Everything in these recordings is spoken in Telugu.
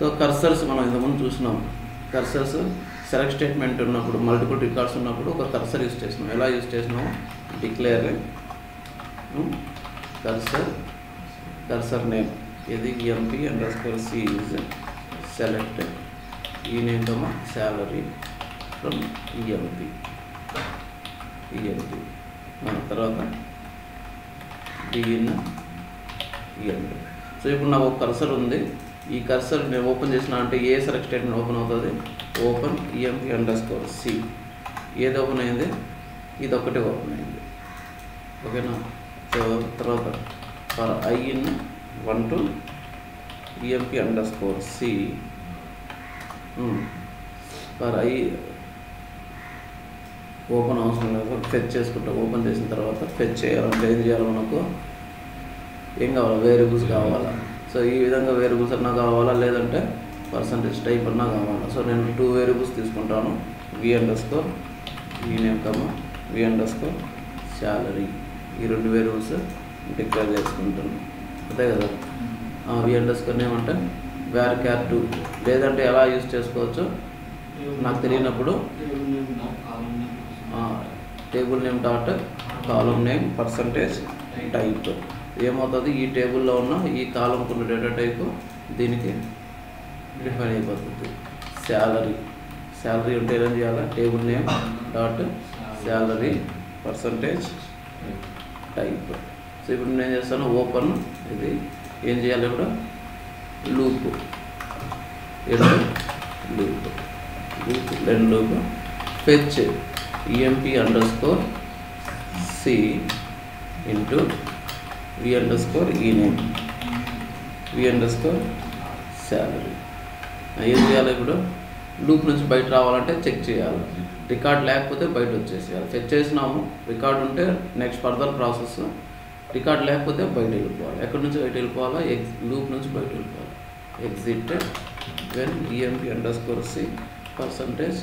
సో కర్సర్స్ మనం ఇంతకుముందు చూసినాం. కర్సర్స్ సెలెక్ట్ స్టేట్మెంట్ ఉన్నప్పుడు, మల్టిపుల్ రికార్డ్స్ ఉన్నప్పుడు ఒక కర్సర్ యూజ్ చేసినాం. ఎలా యూజ్ చేసినాం? డిక్లేర్ కర్సర్ నేమ్ ఇది emp_c is select ఈ నేమ్ salary from emp తర్వాత begin end. సో ఇప్పుడు నాకు ఒక కర్సర్ ఉంది. ఈ కర్సర్ నేను ఓపెన్ చేసిన అంటే ఏ సెలెక్ట్ స్టేట్మెంట్ ఓపెన్ అవుతుంది? Open emp_c. ఏది ఓపెన్ అయింది? ఇది ఒకటే ఓపెన్ అయింది. ఓకేనా? సో తర్వాత for I in 1 to emp_c for I open అవసరం లేదు, ఫెచ్ చేసుకుంటాం. ఓపెన్ చేసిన తర్వాత ఫెచ్ చేయాలంటే ఏం చేయాలి? మనకు ఏం కావాలా? వేరియబుల్స్ కావాలా. సో ఈ విధంగా వేరియబుల్స్ అన్నా కావాలా, లేదంటే పర్సంటేజ్ టైప్ అన్నా కావాలా. సో నేను 2 వేరియబుల్స్ తీసుకుంటాను. v_name v_salary ఈ 2 వేరియబుల్స్ డిక్లేర్ చేసుకుంటాను. అంతే కదా. v_name అంటే var_char2 లేదంటే ఎలా యూజ్ చేసుకోవచ్చు నాకు తెలియనప్పుడు table name dot column name percentage type ఏమవుతుంది? ఈ టేబుల్లో ఉన్న ఈ కాలంకు ఉన్న డేటా టైపు దీనికి డిఫైన్ అయిపోతుంది. శాలరీ ఉంటే ఏం చేయాలి? Table name dot salary percentage type. So ఇప్పుడు నేను చేస్తాను ఓపెన్. ఇది ఏం చేయాలి? ఇప్పుడు loop fetch emp_c into v_ename v_salary. ఏం చేయాలి? ఇప్పుడు లూప్ నుంచి బయట రావాలంటే చెక్ చేయాలి. రికార్డ్ లేకపోతే బయట వచ్చేసేయాలి. ఫెచ్ చేసినాము, రికార్డ్ ఉంటే నెక్స్ట్ ఫర్దర్ ప్రాసెస్. రికార్డ్ లేకపోతే బయట వెళ్ళిపోవాలి. ఎక్కడి నుంచి బయట వెళ్ళిపోవాలా? లూప్ నుంచి బయట వెళ్ళిపోవాలి. Exit when emp_c percentage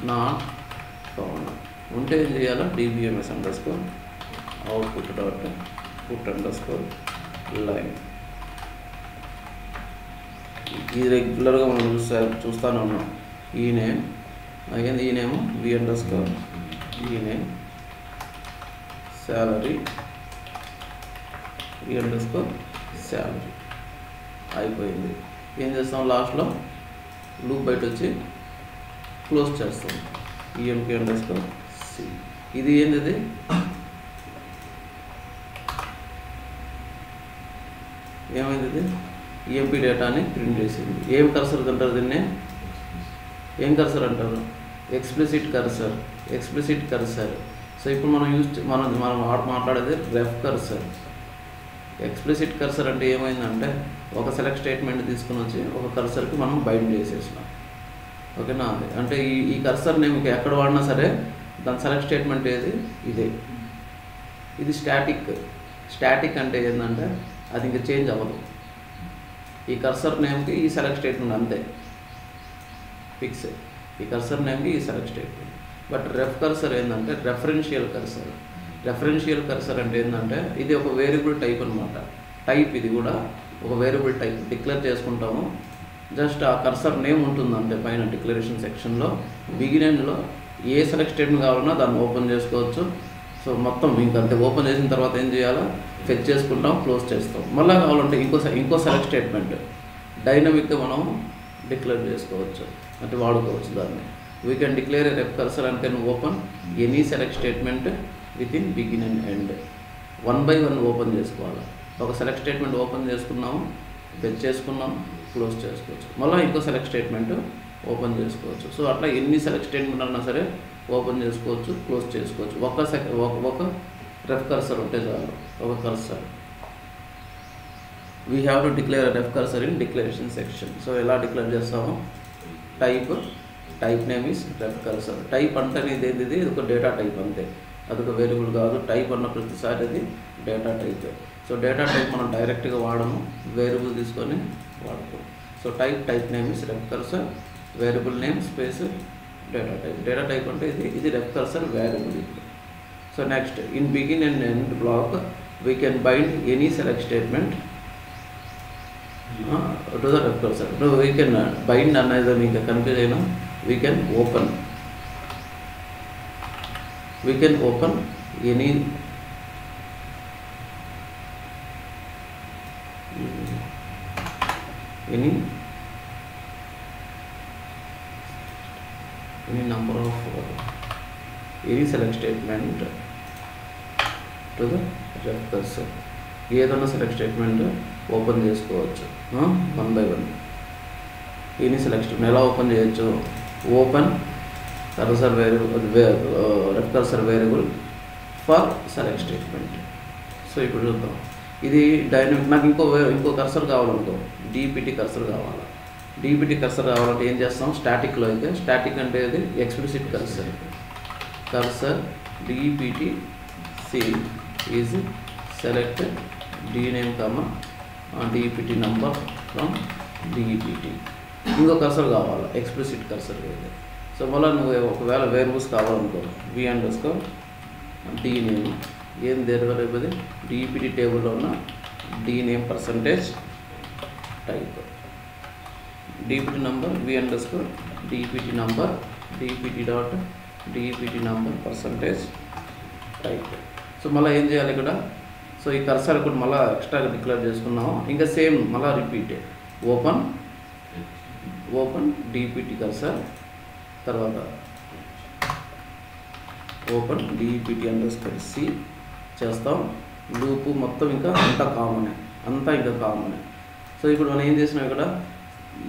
not found ఉంటే ఏం చేయాలా? dbms_output dot put_line. ఇది రెగ్యులర్గా మనం చూస్తూనే ఉన్నాం. ఈ నేమ్ అగైన్ ఈ నేమ్ v_name salary v_salary అయిపోయింది. ఏం చేస్తాం? లాస్ట్లో లూప్ బయట వచ్చి క్లోజ్ చేస్తాం. emp_c ఇది ఏంటిది? ఏమైంది? ఇది EMP డేటాని ప్రింట్ చేసింది. ఏం కర్సర్ అంటారు దీన్ని? ఏం కర్సర్ అంటారు? Explicit cursor. సో ఇప్పుడు మనం మాట్లాడేది రెఫ్ కర్సర్. ఎక్స్ప్లిసిట్ కర్సర్ అంటే ఏమైందంటే ఒక సెలెక్ట్ స్టేట్మెంట్ తీసుకుని వచ్చి ఒక కర్సర్కి మనం బైండ్ చేసేసినాం. ఓకేనా? అంటే ఈ కర్సర్ నేమ్ ఎక్కడ వాడినా సరే దాని సెలెక్ట్ స్టేట్మెంట్ ఏది? ఇదే. ఇది స్టాటిక్ అంటే ఏంటంటే అది ఇంకా చేంజ్ అవ్వదు. ఈ కర్సర్ నేమ్కి ఈ సెలెక్ట్ స్టేట్మెంట్ అంతే ఫిక్స్. ఈ కర్సర్ నేమ్కి ఈ select statement. But ref cursor ఏంటంటే రెఫరెన్షియల్ కర్సర్ అంటే ఏంటంటే ఇది ఒక వేరియబుల్ టైప్ అనమాట. టైప్ ఇది కూడా ఒక వేరియబుల్ టైప్ డిక్లేర్ చేసుకుంటాము. జస్ట్ ఆ కర్సర్ నేమ్ ఉంటుంది అంతే. పైన డిక్లరేషన్ సెక్షన్లో బిగినింగ్లో ఏ సెలెక్ట్ స్టేట్మెంట్ కావాలన్నా దాన్ని ఓపెన్ చేసుకోవచ్చు. సో మొత్తం ఇంకంతే. ఓపెన్ చేసిన తర్వాత ఏం చేయాలో ఫెచ్ చేసుకుంటాం, క్లోజ్ చేస్తాం. మళ్ళీ కావాలంటే ఇంకో సెలెక్ట్ స్టేట్మెంట్ డైనమిక్గా మనం డిక్లేర్ చేసుకోవచ్చు, అంటే వాడుకోవచ్చు దాన్ని. We can declare a ref cursor and can open any select statement with in begin and end. 1 by 1 open చేసుకోవాలి. ఒక సెలెక్ట్ స్టేట్మెంట్ ఓపెన్ చేసుకున్నాము, ఫెచ్ చేసుకున్నాం, క్లోజ్ చేసుకోవచ్చు. మళ్ళీ ఇంకో సెలెక్ట్ స్టేట్మెంట్ ఓపెన్ చేసుకోవచ్చు. సో అట్లా ఎన్ని సెలెక్ట్ స్టేట్మెంట్ అన్నా సరే ఓపెన్ చేసుకోవచ్చు, క్లోజ్ చేసుకోవచ్చు. ఒక రెఫ్ కర్సర్ ఉంటే చాలు. ఒక cursor we have to declare ref cursor in declaration section. So ఎలా డిక్లేర్ చేస్తాము? Type name is ref cursor. Type అంటే ఇది ఒక డేటా టైప్ అంతే, అదొక వేరియబుల్ కాదు. టైప్ అన్న ప్రతిసారి అది data type. So data type మనం డైరెక్ట్గా వాడము, వేరియబుల్ తీసుకొని వాడుతాం. So type name is ref cursor, variable name space data type. Data type అంటే ఇది ref cursor variable. So next in begin and end block we can bind any select statement to the ref cursor. No, we can bind another configuration. We can open any number of any select statement to the ref cursor. ఏదైనా సెలెక్ట్ స్టేట్మెంట్ ఓపెన్ చేసుకోవచ్చు 1 by 1. ఎనీ సెలెక్ట్ స్టేట్మెంట్ ఎలా ఓపెన్ చేయొచ్చు? Open cursor variable ref cursor variable for select statement. So ఇప్పుడు చూద్దాం. ఇది డైనమిక్. నాకు ఇంకో కర్సర్ కావాలనుకో, డీపీటీ కర్సర్ కావాలి. డీపీటీ కర్సర్ కావాలంటే ఏం చేస్తాం? స్టాటిక్లో అయితే స్టాటిక్ అంటే ఇది explicit cursor DPT C is select dname comma dpt number from dpt. ఇంకో కర్సర్ కావాలి, ఎక్స్ప్లిసిట్ కర్సర్ అయితే. సో మళ్ళీ నువ్వు ఒకవేళ వేరియబుల్స్ కావాలనుకో, v_dname ఏం దేనివల్ల dpt టేబుల్లో ఉన్న dname percentage type dpt number v_dpt number dpt number percentage type. So మళ్ళీ ఏం చేయాలి ఇక్కడ? సో ఈ కర్సర్ కూడా మళ్ళీ ఎక్స్ట్రాగా డిక్లేర్ చేసుకున్నాము. ఇంకా సేమ్ మళ్ళీ రిపీట్ ఓపెన్ డీపీటీ కర్సర్, తర్వాత ఓపెన్ డీపీటీ _c చేస్తాం. లూపు మొత్తం ఇంకా అంతా కామనే. సో ఇప్పుడు మనం ఏం చేసినాం? ఇక్కడ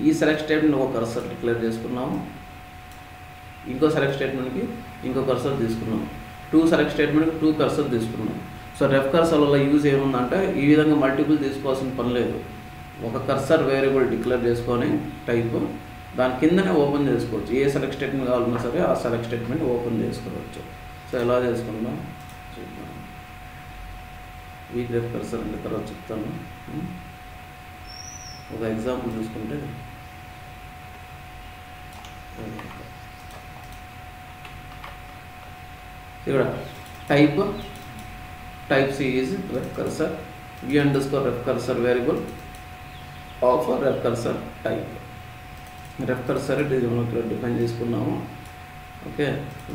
ఈ సెలెక్ట్ స్టేట్మెంట్ ఒక కర్సర్ డిక్లేర్ చేసుకున్నాము, ఇంకో సెలెక్ట్ స్టేట్మెంట్కి ఇంకో కర్సర్ తీసుకున్నాము, 2 సెలెక్ట్ స్టేట్మెంట్కి 2 కర్సర్ తీసుకున్నాం. సో రెఫ్ కర్సర్ వల్ల యూజ్ ఏముందంటే ఈ విధంగా మల్టిపుల్ తీసుకోవాల్సిన పని లేదు. ఒక కర్సర్ వేరియబుల్ డిక్లేర్ చేసుకొని టైప్ దాని కిందనే ఓపెన్ చేసుకోవచ్చు. ఏ సెలెక్ట్ స్టేట్మెంట్ కావాలన్నా సరే ఆ సెలెక్ట్ స్టేట్మెంట్ ఓపెన్ చేసుకోవచ్చు. సో ఎలా చేసుకుందాం చూద్దాం. వీక్ రెఫ్ కర్సర్ అంటే తర్వాత చెప్తాను. ఒక ఎగ్జాంపుల్ చూసుకుంటే ఇక్కడ type C is ref cursor, v_ref cursor variable of a ref cursor type. Ref cursor it is మనం ఇక్కడ డిఫైన్ చేసుకున్నాము. Okay,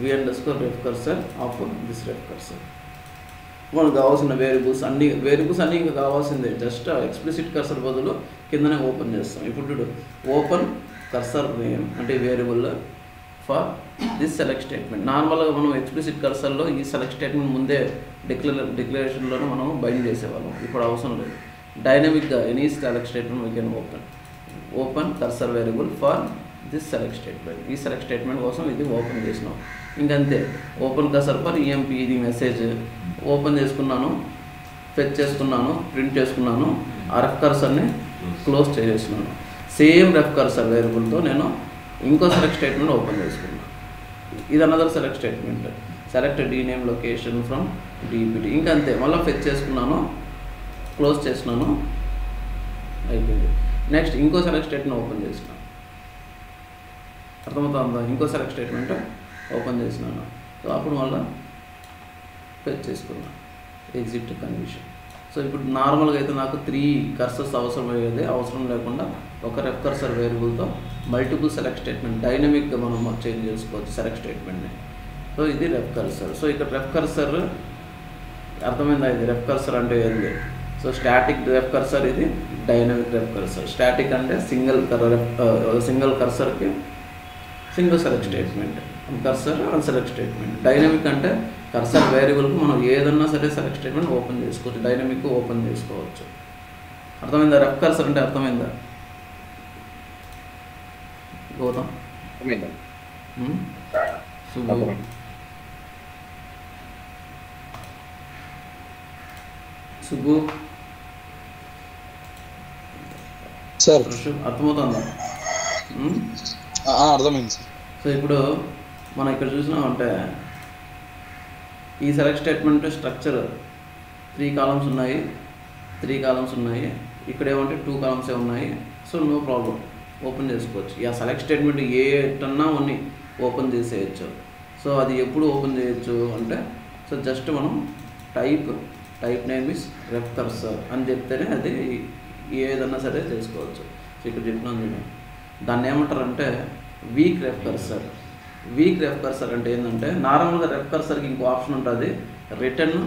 v_ref cursor of this ref cursor. మనకు కావాల్సిన వేరియబుల్స్ అన్నీ ఇంకా కావాల్సిందే. జస్ట్ ఎక్స్ప్లిసిట్ కర్సర్ బదులు కిందనే ఓపెన్ చేస్తాం. ఇప్పుడు ఓపెన్ కర్సర్ నేమ్ అంటే variable for this select statement. నార్మల్గా మనం ఎక్స్ప్లిసిట్ కర్సర్లో ఈ సెలెక్ట్ స్టేట్మెంట్ ముందే డిక్లరేషన్లోనే మనం బైండ్ చేసేవాళ్ళం. ఇప్పుడు అవసరం లేదు. డైనమిక్గా any select statement we can open cursor variable for this select statement. ఈ సెలెక్ట్ స్టేట్మెంట్ కోసం ఇది ఓపెన్ చేసినాం. ఇంకంతే. ఓపెన్ కర్సర్ ఫర్ ఈఎంపీ ఇది మెసేజ్ ఓపెన్ చేసుకున్నాను, ఫెచ్ చేసుకున్నాను, ప్రింట్ చేసుకున్నాను. ఆ రెఫ్ కర్సర్ని క్లోజ్ చేసేస్తున్నాను. సేమ్ రెఫ్ కర్సర్ వేరియబుల్తో నేను ఇంకో సెలెక్ట్ స్టేట్మెంట్ ఓపెన్ చేసుకున్నాను. ఇది another select statement, select dname location from DPT. ఇంకా అంతే. మళ్ళీ ఫెచ్ చేసుకున్నాను, క్లోజ్ చేసినాను, అయిపోయింది. నెక్స్ట్ ఇంకో సెలెక్ట్ స్టేట్మెంట్ ఓపెన్ చేసినాను. అర్థమవుతుందా? ఇంకో సెలెక్ట్ స్టేట్మెంట్ ఓపెన్ చేసినాను. సో అప్పుడు మళ్ళీ ఫెచ్ చేసుకున్నాను, ఎగ్జిట్ కండిషన్. సో ఇప్పుడు నార్మల్గా అయితే నాకు 3 కర్సర్స్ అవసరం లేకుండా ఒక రెఫ్ కర్సర్ వేరియబుల్తో మల్టిపుల్ సెలెక్ట్ స్టేట్మెంట్ డైనమిక్గా మనం చేంజ్ చేసుకోవచ్చు సెలెక్ట్ స్టేట్మెంట్ని. సో ఇది రెఫ్ కర్సర్. సో ఇక్కడ రెఫ్ కర్సర్ అర్థమైందా? ఇది రెఫ్ కర్సర్ అంటే ఏంది? సో స్టాటిక్ రెఫ్ కర్సర్, ఇది డైనమిక్ రెఫ్ కర్సర్. స్టాటిక్ అంటే సింగిల్ కర్సర్కి single select statement, cursor unselect statement. Dynamic అంటే కర్సర్ వేరియబుల్కి మనం ఏదన్నా సరే సెలెక్ట్ స్టేట్మెంట్ ఓపెన్ చేసుకోవచ్చు, డైనమిక్ ఓపెన్ చేసుకోవచ్చు. అర్థమైందా? రెఫ్ కర్సర్ అంటే అర్థమైందా గౌతమ్? సుబ్బు సార్ అర్థమవుతుందా? అర్థమైంది సార్. సో ఇప్పుడు మనం ఇక్కడ చూసినామంటే ఈ సెలెక్ట్ స్టేట్మెంట్ స్ట్రక్చర్ 3 కాలమ్స్ ఉన్నాయి. ఇక్కడ ఏమంటే 2 కాలమ్సే ఉన్నాయి. సో నో ప్రాబ్లం, ఓపెన్ చేసుకోవచ్చు. ఈ సెలెక్ట్ స్టేట్మెంట్ ఏటన్నా ఉన్నాయి ఓపెన్ చేసేయచ్చు. సో అది ఎప్పుడు ఓపెన్ చేయొచ్చు అంటే, సో జస్ట్ మనం type name is ref cursor అని చెప్తేనే అది ఏదన్నా సరే చేసుకోవచ్చు. సో ఇక్కడ చెప్పినాను నేను, దాన్ని ఏమంటారంటే week ref cursor. Weak ref cursor అంటే ఏంటంటే, నార్మల్గా రెఫ్ కర్సర్కి ఇంకో ఆప్షన్ ఉంటుంది, రిటర్న్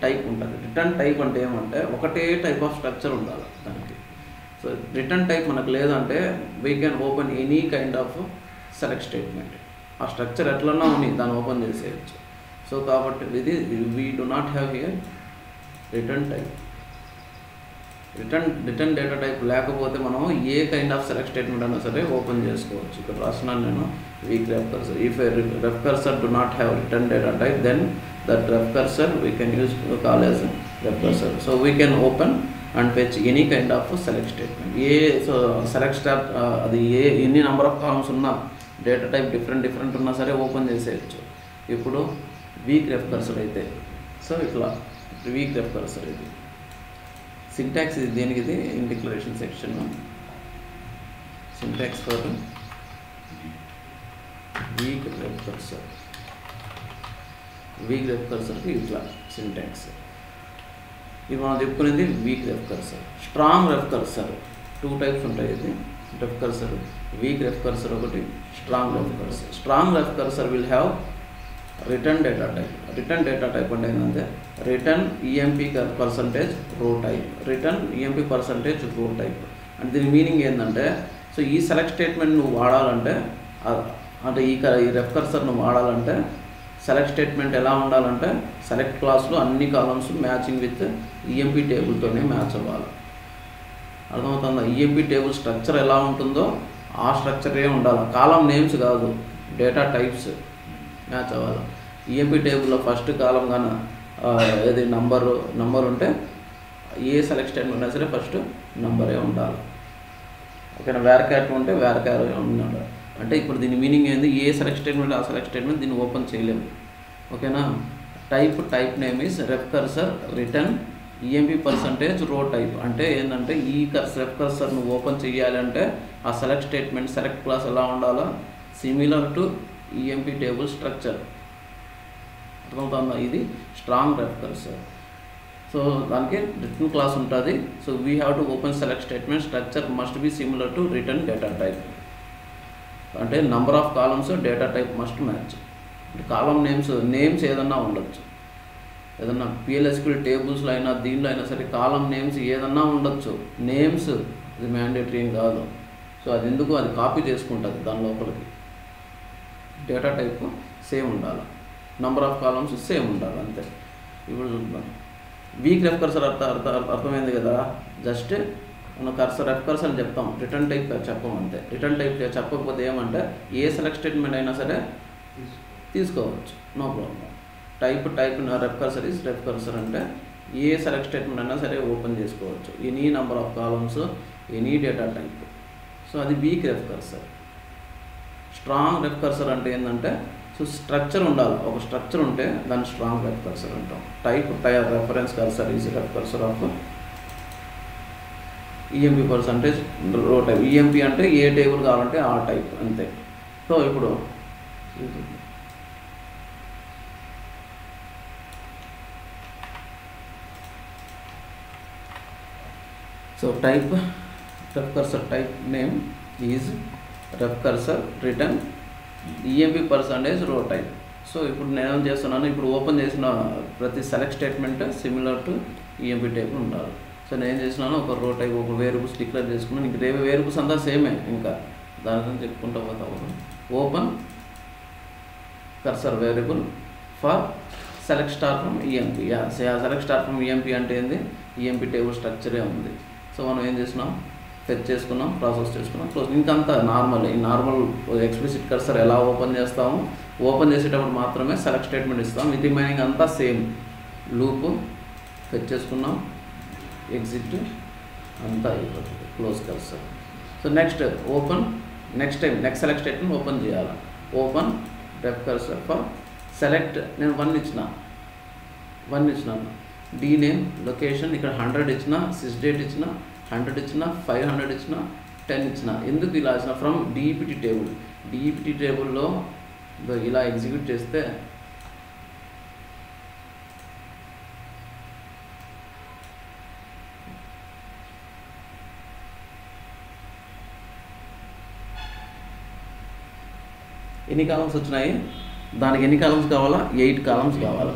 టైప్ ఉంటుంది. రిటర్న్ టైప్ అంటే ఏమంటే ఒకటే టైప్ ఆఫ్ స్ట్రక్చర్ ఉండాలి దానికి. సో రిటర్న్ టైప్ మనకు లేదంటే we can open any kind of select statement. ఆ స్ట్రక్చర్ ఎట్లన్నా ఉంది దాన్ని ఓపెన్ చేసేయచ్చు. సో కాబట్టి ఇది we do not have here return type. Return data type లేకపోతే మనం ఏ కైండ్ ఆఫ్ సెలెక్ట్ స్టేట్మెంట్ అయినా సరే ఓపెన్ చేసుకోవచ్చు. ఇక్కడ రాస్తున్నాను నేను weak ref cursor. If ref cursor do not have return data type, then that ref cursor we can use call as ref cursor. So we can open and fetch any kind of select statement. So select star అది ఎన్ని నెంబర్ ఆఫ్ కాలమ్స్ ఉన్నా, డేటా టైప్ డిఫరెంట్ ఉన్నా సరే ఓపెన్ చేసేయచ్చు. ఇప్పుడు వీక్ రెఫ్ కర్సర్ అయితే, సో ఇట్లా వీక్ రెఫ్ కర్సర్ ఇది సింటాక్స్. ఇది దేనికి? ఇది in declaration section syntax for weak ref cursor. Weak ref కర్సర్కి ఇట్లా సింటాక్స్. ఇది మనం చెప్పుకునేది weak ref cursor. Strong ref cursor 2 types ఉంటాయి. ఇది ref cursor, weak ref cursor ఒకటి, strong ref cursor. Strong ref cursor will have return data type. Return data type అంటే ఏంటంటే return EMP percentage row type, return EMP percentage row type. అంటే దీని మీనింగ్ ఏంటంటే, సో ఈ సెలెక్ట్ స్టేట్మెంట్ నువ్వు వాడాలంటే, అంటే ఈ రెఫ్ కర్సర్ నువ్వు వాడాలంటే సెలెక్ట్ స్టేట్మెంట్ ఎలా ఉండాలంటే సెలెక్ట్ క్లాస్లో అన్ని కాలమ్స్ మ్యాచింగ్ విత్ ఈఎంపీ టేబుల్తోనే మ్యాచ్ అవ్వాలి. అర్థమవుతుందా? ఈఎంపీ టేబుల్ స్ట్రక్చర్ ఎలా ఉంటుందో ఆ స్ట్రక్చరే ఉండాలి. కాలం నేమ్స్ కాదు, డేటా టైప్స్ మ్యాచ్ అవ్వాలి. ఈఎంపీ టేబుల్లో ఫస్ట్ కాలం కానీ ఏది నంబర్ ఉంటే ఏ సెలెక్ట్ స్టేట్మెంట్ అయినా సరే ఫస్ట్ నంబరే ఉండాలి. ఓకేనా? వేర్క్యాట్ ఉంటే వేర్క్యార్ ఉండాలి. అంటే ఇప్పుడు దీని మీనింగ్ ఏంది, ఏ సెలెక్ట్ స్టేట్మెంట్ ఆ సెలెక్ట్ స్టేట్మెంట్ దీన్ని ఓపెన్ చేయలేము. ఓకేనా? Type name is ref cursor return EMP percentage row type. అంటే ఏంటంటే ఈ రెఫ్ కర్సర్ నువ్వు ఓపెన్ చేయాలంటే ఆ సెలెక్ట్ స్టేట్మెంట్ సెలెక్ట్ క్లాస్ ఎలా ఉండాలో similar to EMP table structure. అర్థమవుతుందా? ఇది స్ట్రాంగ్ రెఫ్ కర్సర్. సో దానికి రిటర్న్ క్లాస్ ఉంటుంది. So we have to open select statement structure must be similar to return data type. అంటే number of columns data type must match. Column names ఏదన్నా ఉండొచ్చు, ఏదన్నా పిఎల్ఎస్క్యూఎల్ టేబుల్స్లో అయినా దీనిలో అయినా సరే కాలం నేమ్స్ ఏదన్నా ఉండొచ్చు. నేమ్స్ ఇది మ్యాండేటరీ ఏం కాదు. సో అది ఎందుకు, అది కాపీ చేసుకుంటుంది దాని లోపలికి. డేటా టైప్ సేమ్ ఉండాలి, నంబర్ ఆఫ్ కాలమ్స్ సేమ్ ఉండాలి, అంతే. ఇప్పుడు చూద్దాం. వీక్ రెఫ్ కర్సర్ అర్థమైంది కదా. జస్ట్ మనం రెఫ్ కర్సర్ అని చెప్తాం, రిటర్న్ టైప్ చెప్పం అంతే. రిటర్న్ టైప్ చెప్పకపోతే ఏమంటే ఏ సెలెక్ట్ స్టేట్మెంట్ అయినా సరే తీసుకోవచ్చు, no problem. Type ref cursor is ref cursor అంటే ఏ సెలెక్ట్ స్టేట్మెంట్ అయినా సరే ఓపెన్ చేసుకోవచ్చు, any number of columns, any data type. So అది weak ref cursor. Strong ref cursor అంటే ఏంటంటే, సో స్ట్రక్చర్ ఉండాలి, ఒక స్ట్రక్చర్ ఉంటే దాన్ని స్ట్రాంగ్ రెఫ్ కర్సర్ అంటాం. Type reference cursor is ref cursor of EMP percentage row type. EMP అంటే ఏ టేబుల్ కావాలంటే ఆ టైప్, అంతే. సో ఇప్పుడు so type ref cursor type name is ref cursor return EMP percentage row type. So ఇప్పుడు నేనేం చేస్తున్నాను, ఇప్పుడు ఓపెన్ చేసిన ప్రతి select statement similar to EMP table ఉండాలి. సో నేను చేసినాను ఒక రో టైప్, ఒక వేరియబుల్స్ డిక్లేర్ చేసుకున్నాను. ఇంక వేరియబుల్స్ అంతా సేమే, ఇంకా దాని గురించి చెప్పుకుంటా పోతాము. Open cursor variable for select star from EMP. Select star from EMP అంటే ఏంది, ఈఎంపీ టేబుల్ స్ట్రక్చరే ఉంది. సో మనం ఏం చేసినాం, ఫెచ్ చేసుకున్నాం, ప్రాసెస్ చేసుకున్నాం, క్లోజ్. ఇంకంతా నార్మల్. ఈ నార్మల్ ఎక్స్ప్లిసిట్ కర్సర్ ఎలా ఓపెన్ చేస్తాము, ఓపెన్ చేసేటప్పుడు మాత్రమే సెలెక్ట్ స్టేట్మెంట్ ఇస్తాం, విత్ రిమైనింగ్ అంతా సేమ్. లూప్ ఫెచ్ చేసుకున్నాం, ఎగ్జిట్, అంతా అయిపోతుంది, close cursor. So next open, next select statement open చేయాలి. Open ref cursor for select. నేను 1 ఇచ్చినాను. డీ నేమ్, లొకేషన్, ఇక్కడ 100 ఇచ్చిన, సిస్ డేట్ ఇచ్చిన, 100 ఇచ్చిన, 500 ఇచ్చిన, 10 ఇచ్చిన. ఎందుకు ఇలా ఇచ్చిన, ఫ్రమ్ డిఈపిటీ టేబుల్. డిఈపిటీ టేబుల్లో ఇలా ఎగ్జిక్యూట్ చేస్తే ఎన్ని కాలమ్స్ వచ్చినాయి, దానికి ఎన్ని కాలమ్స్ కావాలా, 8 కాలమ్స్ కావాలా.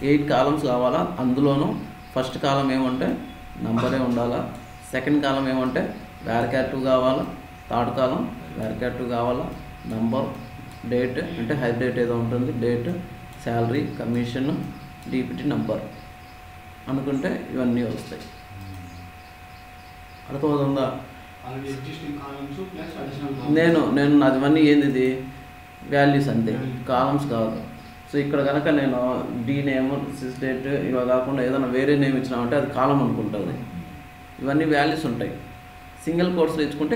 8 కాలమ్స్ కావాలా. అందులోనూ ఫస్ట్ కాలం ఏమంటే నంబరే ఉండాలా, సెకండ్ కాలం ఏమంటే varchar2 కావాలా, థర్డ్ కాలం varchar2 కావాలా, నంబర్, డేట్ అంటే హైర్ డేట్ ఏదో ఉంటుంది, date, salary, commission, DPT number అనుకుంటే ఇవన్నీ వస్తాయి. అర్థమవుతుందా? నేను అదివన్నీ ఏంది, ఇది వాల్యూస్ అంతే, కాలమ్స్ కాదు. సో ఇక్కడ కనుక నేను డీ నేమ్, సిస్ డేట్ ఇవి కాకుండా ఏదైనా వేరే నేమ్ ఇచ్చినామంటే అది కాలం అనుకుంటుంది. ఇవన్నీ వాల్యూస్ ఉంటాయి. సింగిల్ కోట్స్లో ఇచ్చుకుంటే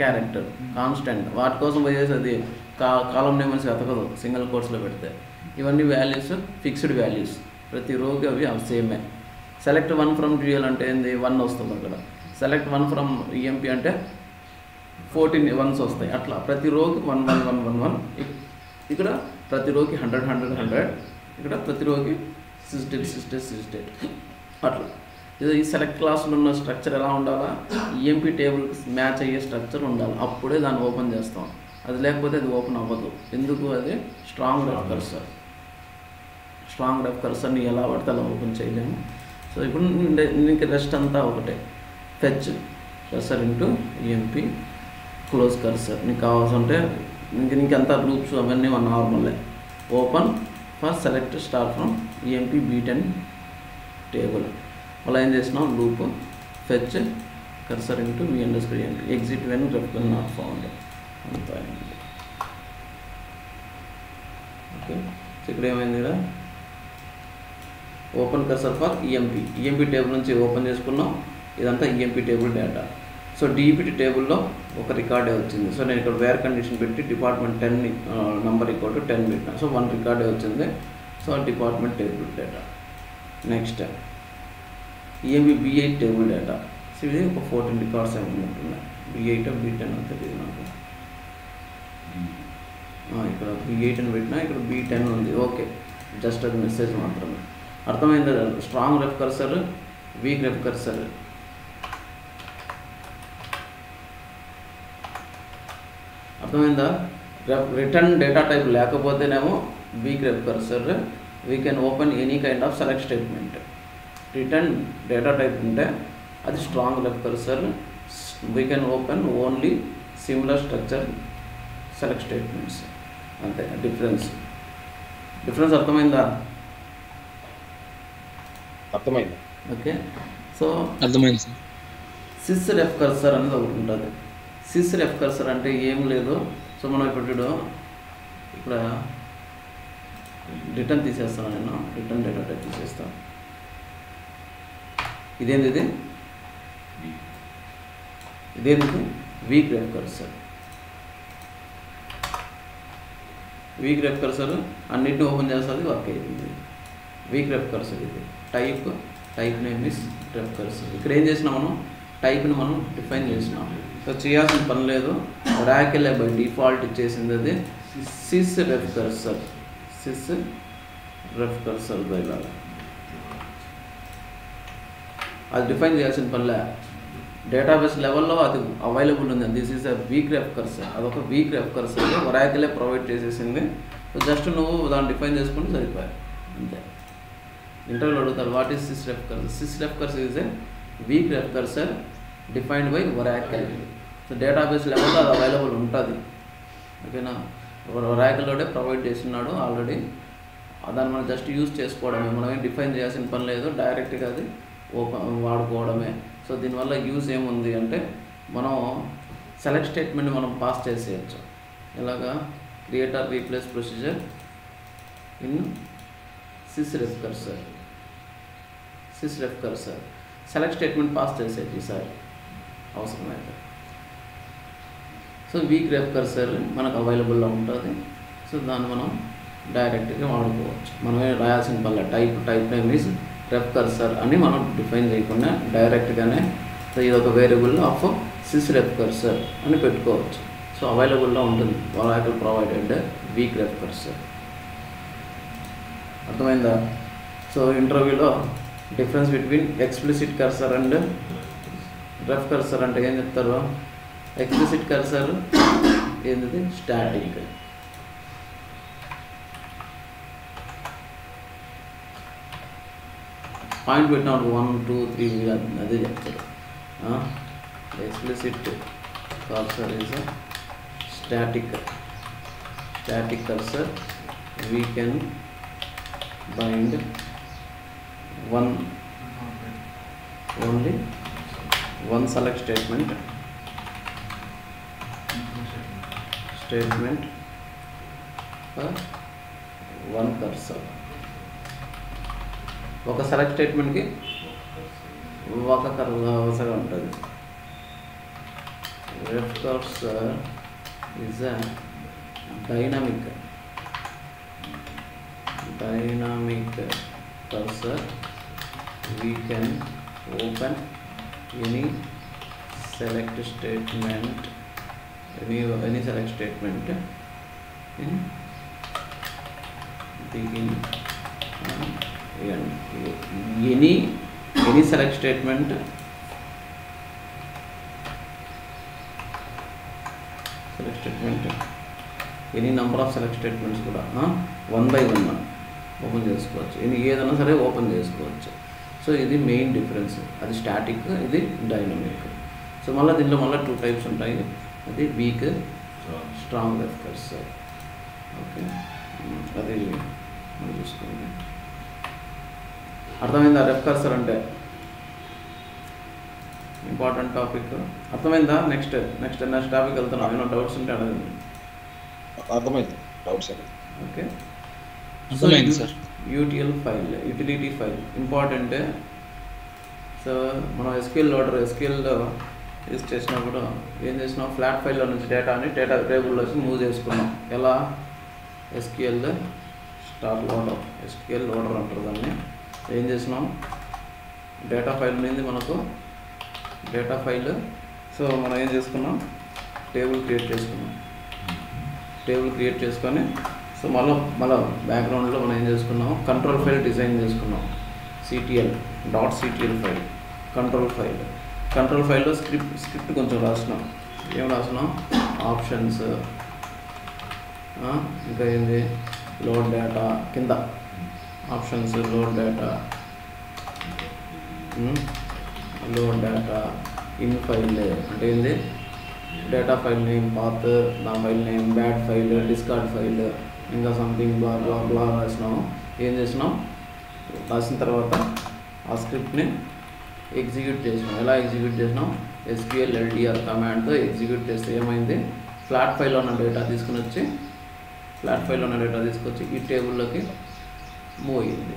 క్యారెక్టర్ కాన్స్టెంట్, వాటి కోసం పోయేసి అది కాలం నేమ్ అని వెతకదు సింగిల్ కోట్స్లో పెడితే. ఇవన్నీ వాల్యూస్ ఫిక్స్డ్ వాల్యూస్, ప్రతి రోకి అవి సేమే. సెలెక్ట్ 1 ఫ్రమ్ డ్యూయల్ అంటే ఏంది, 1 వస్తుంది అక్కడ. సెలెక్ట్ 1 ఫ్రమ్ ఈఎంపీ అంటే 14 1s వస్తాయి. అట్లా ప్రతి రోకి 1 1 1 1 1. ఇక్కడ ప్రతి రోకి 100 100 100. ఇక్కడ ప్రతి రోకి 60 60 60. అట్లా ఇది ఈ సెలెక్ట్ క్లాస్లో ఉన్న స్ట్రక్చర్ ఎలా ఉండాలా, ఈఎంపీ టేబుల్కి మ్యాచ్ అయ్యే స్ట్రక్చర్ ఉండాలి, అప్పుడే దాన్ని ఓపెన్ చేస్తాం. అది లేకపోతే అది ఓపెన్ అవ్వదు. ఎందుకు, అది strong ref cursor. Strong ref కర్సర్ని ఎలా పడితే అలా ఓపెన్ చేయలేము. సో ఇప్పుడు నీకు రెస్ట్ అంతా ఒకటే, fetch cursor into EMP close cursor. నీకు కావాల్సింటే నీకంతా లూప్స్ అవన్నీ మన నార్మల్లే. Open for select star from EMP B10 table. అలా ఏం చేసినాం, loop fetch cursor into v_emp exit when ref not found అంతా అయింది. ఓకే, సో ఇక్కడ ఏమైంది, ఇక్కడ open cursor for EMP table నుంచి ఓపెన్ చేసుకున్నాం. ఇదంతా EMP table data. So DPT టేబుల్లో ఒక రికార్డే వచ్చింది. సో నేను ఇక్కడ వేర్ కండిషన్ పెట్టి డిపార్ట్మెంట్ 10 నంబర్ = 10 పెట్టినా. సో 1 రికార్డే వచ్చింది. So department table data. Next EMP B8 table data. So ఇది ఒక 14 రికార్డ్స్ ఏమి ఉంటున్నాయి. B8 B10 అని తెలియదు నాకు. ఇక్కడ B8 అని పెట్టినా, ఇక్కడ B10 ఉంది. ఓకే, జస్ట్ అది మెసేజ్ మాత్రమే. అర్థమైందా? Strong ref cursor, weak ref cursor. అర్థమైందా? రిటర్న్ డేటా టైప్ లేకపోతేనేమో weak ref cursor, we can open any kind of select statement. Return data type ఉంటే అది strong ref cursor, we can open only similar structure select statements. అంతే డిఫరెన్స్. అర్థమైందా? అర్థమైంది. ఓకే, సో అర్థమైంది సార్. సిస్ రెఫ్ కర్సర్ అనేది ఒకటి ఉంటుంది. సిస్ రెఫ్ కర్సర్ అంటే ఏం లేదు. సో మనం ఇప్పుడు ఇక్కడ రిటర్న్ తీసేస్తాను, నేను రిటర్న్ డేటా టైప్ తీసేస్తాను. ఇదేంది, ఇదేంటి week ref cursor. Weak ref cursor అన్నింటినీ ఓపెన్ చేస్తుంది, వర్క్ అయింది. వీక్ రెఫ్ కర్సర్ ఇది type name is ref cursor. ఇక్కడ ఏం చేసినాం, మనం టైప్ని మనం డిఫైన్ చేసినాం. సో చేయాల్సిన పని లేదు, రాకెల్ బై డిఫాల్ట్ ఇచ్చేసింది అది సిస్ రెఫ్ కర్సర్. ఇలాగా అది డిఫైన్ చేయాల్సిన పనిలే. డేటాబేస్ లెవెల్లో అది అవైలబుల్ ఉంది. This is a weak ref cursor. అదొక వీక్ రెఫ్ కర్సర్ ఒరాకిలే ప్రొవైడ్ చేసేసింది. సో జస్ట్ నువ్వు దాన్ని డిఫైన్ చేసుకుంటే సరిపోయాయి అంతే. ఇంటర్వ్యూలో అడుగుతారు, what is sys ref cursor? Sys ref cursor is a weak ref cursor defined by Oracle. So database లెవెల్లో అది అవైలబుల్ ఉంటుంది. ఓకేనా? ఒరాకిల్లోనే ప్రొవైడ్ చేస్తున్నాడు ఆల్రెడీ. దాన్ని మనం జస్ట్ యూజ్ చేసుకోవడమే, మనం ఏం డిఫైన్ చేయాల్సిన పని లేదు, డైరెక్ట్గా అది వాడుకోవడమే. సో దీనివల్ల యూజ్ ఏముంది అంటే, మనం సెలెక్ట్ స్టేట్మెంట్ని మనం పాస్ చేసేయచ్చు. ఎలాగా? Create or replace procedure in sys ref cursor. Select statement pass చేసేది ఈసారి అవసరమైతే. సో వీక్ రెఫ్ కర్సర్ మనకు అవైలబుల్లో ఉంటుంది. సో దాన్ని మనం డైరెక్ట్గా వాడుకోవచ్చు. మనమే రాయాల్సిన పని type name is ref cursor అని మనం డిఫైన్ చేయకుండా డైరెక్ట్గానే ఇది ఒక variable of sys ref cursor అని పెట్టుకోవచ్చు. సో అవైలబుల్లో ఉంటుంది Oracle provided weak ref cursor. అర్థమైందా? సో ఇంటర్వ్యూలో difference between explicit cursor and ref cursor అంటే ఏం చెప్తారు? ఎక్స్ప్లిసిట్ కర్సర్ ఏంటిది స్టాటిక్. పాయింట్ పెట్టినప్పుడు 1 2 3 అదే చెప్తారు. Explicit cursor is a static cursor. We can bind only one select statement for one cursor. ఒక సెలెక్ట్ స్టేట్మెంట్కి ఒక కర్సర్ ఉంటుంది. ref cursor is a dynamic cursor. We can open any select statement in begin and end. Any select statement any number of select statements కూడా 1 by 1 ఓపెన్ చేసుకోవచ్చు. ఏదైనా సరే ఓపెన్ చేసుకోవచ్చు. సో ఇది మెయిన్ డిఫరెన్స్. అది స్టాటిక్, ఇది డైనమిక్. సో మళ్ళీ దీంట్లో మళ్ళీ 2 types ఉంటాయి. అది weak, strong ref cursor. Okay, అది మనం చూసుకోండి. అర్థమైందా? రెఫ్ కర్సర్ అంటే ఇంపార్టెంట్ టాపిక్. అర్థమైందా? నెక్స్ట్ టాపిక్ వెళ్తున్నాం. ఏమైనా డౌట్స్ ఉంటే అడగండి. అర్థమైంది. Doubts okay. అర్థమైంది sir. UTL file, utility file important. So మనం ఎస్క్యూఎల్లో యూజ్ చేసినప్పుడు ఏం చేసినాం, ఫ్లాట్ ఫైల్లో నుంచి డేటాని టేబుల్లోకి మూవ్ చేసుకున్నాం. ఎలా? ఎస్క్యూఎల్ లోడర్ అంటారు దాన్ని. ఏం చేసినాం, డేటా ఫైల్ మీద మనకు డేటా ఫైల్. సో మనం ఏం చేసుకున్నాం, టేబుల్ క్రియేట్ చేసుకొని సో మళ్ళీ బ్యాక్గ్రౌండ్లో మనం ఏం చేసుకున్నాం, కంట్రోల్ ఫైల్ డిజైన్ చేసుకున్నాం. CTL ఫైల్, కంట్రోల్ ఫైల్లో స్క్రిప్ట్ కొంచెం రాసినాం. ఏం రాసినాం, ఆప్షన్స్, ఇంకా ఏంది, లోడ్ డేటా కింద options, load data in file అంటే ఏంది, డేటా ఫైల్ నేమ్, పాత్, నా file name, bad file, discard file, ఇంకా సంథింగ్ బ్లా రాసినాము. ఏం చేసినాం, రాసిన తర్వాత ఆ స్క్రిప్ట్ని ఎగ్జిక్యూట్ చేసినాం. ఎలా ఎగ్జిక్యూట్ చేసినాం, SQL LDR కమాండ్తో ఎగ్జిక్యూట్ చేస్తే ఏమైంది, ఫ్లాట్ ఫైల్లో ఉన్న డేటా తీసుకొచ్చి ఈ టేబుల్లోకి మూవ్ అయ్యింది.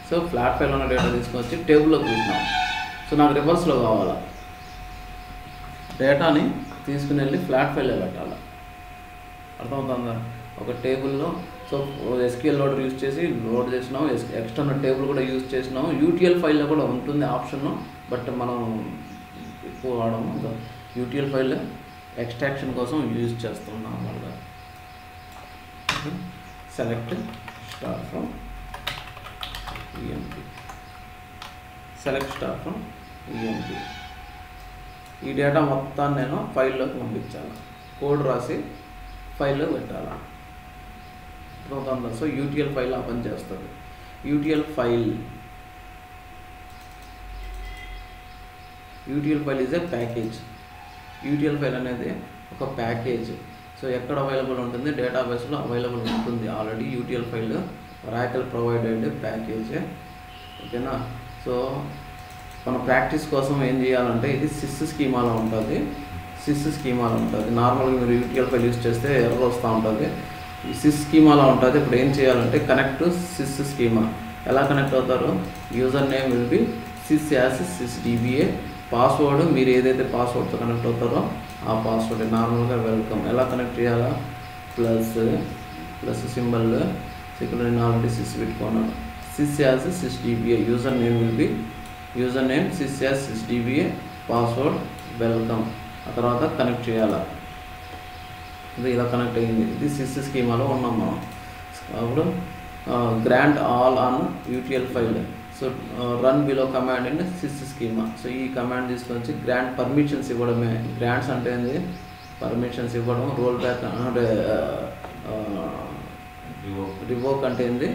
సో ఫ్లాట్ ఫైల్లో ఉన్న డేటా తీసుకొచ్చి టేబుల్లోకి పెట్టినాం. సో నాకు రివర్స్లో కావాలా, డేటాని తీసుకుని వెళ్ళి ఫ్లాట్ ఫైల్లో పెట్టాలి. అర్థమవుతుందా? ఒక టేబుల్లో సో SQL లోడర్ యూజ్ చేసి లోడ్ చేసినాం, ఎక్స్టర్నల్ టేబుల్ కూడా యూజ్ చేసినాం. UTL ఫైల్లో కూడా ఉంటుంది ఆప్షన్, బట్ మనం ఎక్కువ వాడము. UTL ఫైల్ ఎక్స్ట్రాక్షన్ కోసం యూజ్ చేస్తున్నాం. వల్ల సెలెక్ట్ స్టార్ ఫ్రమ్ EMP, ఈ డేటా మొత్తాన్ని నేను ఫైల్లోకి పంపించాలి, కోడ్ రాసి ఫైల్లో పెట్టాలి. సో UTL ఫైల్ ఓపెన్ చేస్తుంది. UTL file is a package. UTL file అనేది ఒక ప్యాకేజ్. సో ఎక్కడ అవైలబుల్ ఉంటుంది, డేటాబేస్లో అవైలబుల్ ఉంటుంది already. UTL file Oracle provided package. ఓకేనా? సో మన ప్రాక్టీస్ కోసం ఏం చేయాలంటే, ఇది సిస్ స్కీమాలో ఉంటుంది. నార్మల్గా మీరు UTL ఫైల్ యూజ్ చేస్తే ఎర్రర్ వస్తూ ఉంటుంది. సిస్ స్కీమాలో ఉంటుంది. ఇప్పుడు ఏం చేయాలంటే, కనెక్ట్ టు సిస్ స్కీమా. ఎలా కనెక్ట్ అవుతారు, user name will be sysdba. Password మీరు ఏదైతే పాస్వర్డ్తో కనెక్ట్ అవుతారో ఆ పాస్వర్డ్. నార్మల్గా వెల్కమ్ ఎలా కనెక్ట్ చేయాలా, ప్లస్ సింబల్, ఇక్కడ నేను ఆల్రెడీ సిస్ పెట్టుకున్నాను. sysdba. User name will be sysdba, password welcome. ఆ తర్వాత కనెక్ట్ చేయాలా. ఇది ఇలా కనెక్ట్ అయ్యింది. ఇది సిస్ స్కీమాలో ఉన్నాం మనం. అప్పుడు grant all on UTL file. So run below command in sys schema. So ఈ కమాండ్ తీసుకొచ్చి గ్రాంట్ పర్మిషన్స్ ఇవ్వడమే. గ్రాంట్స్ అంటే ఏంది, పర్మిషన్స్ ఇవ్వడం, రోల్ బ్యాక్ అంటే రివోక్ అంటే ఏంది,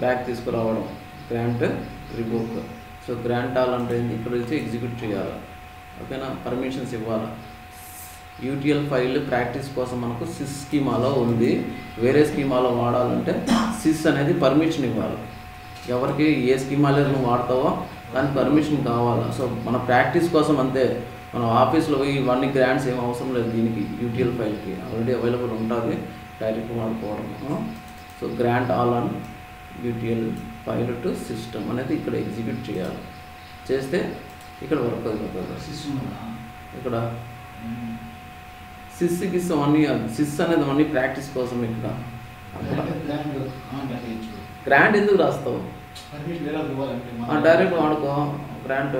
బ్యాక్ తీసుకురావడం, grant revoke. So grant all అంటే ఏంది, ఇక్కడ వచ్చి ఎగ్జిక్యూట్ చేయాలి. ఓకేనా, పర్మిషన్స్ ఇవ్వాలి. యూటీఎల్ ఫైల్ ప్రాక్టీస్ కోసం మనకు సిస్ స్కీమాలో ఉంది. వేరే స్కీమాలో వాడాలంటే సిస్ అనేది పర్మిషన్ ఇవ్వాలి. ఎవరికి ఏ స్కీమాలో నువ్వు వాడతావో దానికి పర్మిషన్ కావాలి. సో మన ప్రాక్టీస్ కోసం అంతే. మనం ఆఫీస్లో ఇవన్నీ గ్రాంట్స్ ఏం అవసరం లేదు దీనికి. యూటీఎల్ ఫైల్కి ఆల్రెడీ అవైలబుల్ ఉంటుంది, డైరెక్ట్ వాడుకోవడం. So grant all on UTL file to system అనేది ఇక్కడ ఎగ్జిక్యూట్ చేయాలి. చేస్తే ఇక్కడ వర్క్ అయిపోతుంది. ఇక్కడ సిస్కి అన్నీ సిస్ అనేది అన్నీ ప్రాక్టీస్ కోసం. ఇక్కడ గ్రాంట్ ఎందుకు రాస్తావు, డైరెక్ట్ వాడుకో గ్రాంట్.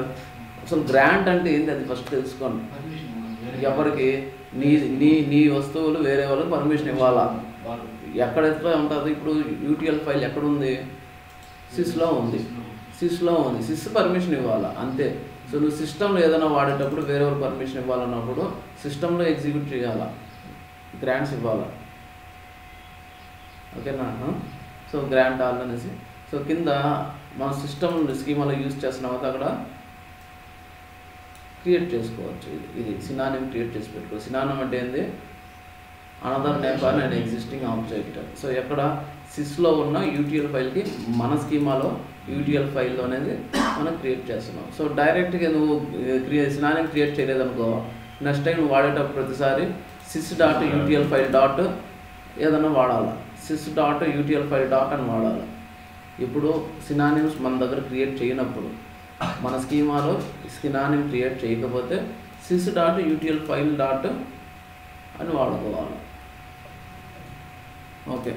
అసలు గ్రాంట్ అంటే ఏంటి అది ఫస్ట్ తెలుసుకోండి. ఎవరికి నీ నీ నీ వస్తువులు వేరే వాళ్ళకి పర్మిషన్ ఇవ్వాలా. ఎక్కడెక్కడ ఉంటుంది ఇప్పుడు యూటీఎల్ ఫైల్ ఎక్కడుంది, సిస్లో ఉంది. సిస్ పర్మిషన్ ఇవ్వాలా అంతే. సో నువ్వు సిస్టంలో ఏదైనా వాడేటప్పుడు వేరే వాళ్ళు పర్మిషన్ ఇవ్వాలన్నప్పుడు సిస్టంలో ఎగ్జిక్యూట్ చేయాలా, గ్రాంట్స్ ఇవ్వాలా. ఓకేనా. సో గ్రాంట్ ఆల్ అనేసి సో కింద మన సిస్టమ్ స్కీమాలో యూజ్ చేస్తున్నాం కదా, అక్కడ క్రియేట్ చేసుకోవచ్చు. ఇది సినానిమ్ క్రియేట్ చేసి పెట్టుకో. సినానిమ్ అంటే ఏంది, another name for and existing object. So ఎక్కడ సిస్లో ఉన్న యూటీఎల్ ఫైల్కి మన స్కీమాలో యూటీఎల్ ఫైల్ అనేది మనం క్రియేట్ చేస్తున్నాం. సో డైరెక్ట్గా నువ్వు సినానిమ్ క్రియేట్ చేయలేదనుకో, నెక్స్ట్ టైం నువ్వు వాడేటప్పుడు ప్రతిసారి sys dot UTL file dot ఏదన్నా వాడాలి. Sys dot UTL file dot అని వాడాలి. ఇప్పుడు సినానిమ్స్ మన దగ్గర క్రియేట్ చేయనప్పుడు, మన స్కీమాలో సినానిమ్ క్రియేట్ చేయకపోతే sys dot UTL file dot అని వాడుకోవాలి. ఓకే.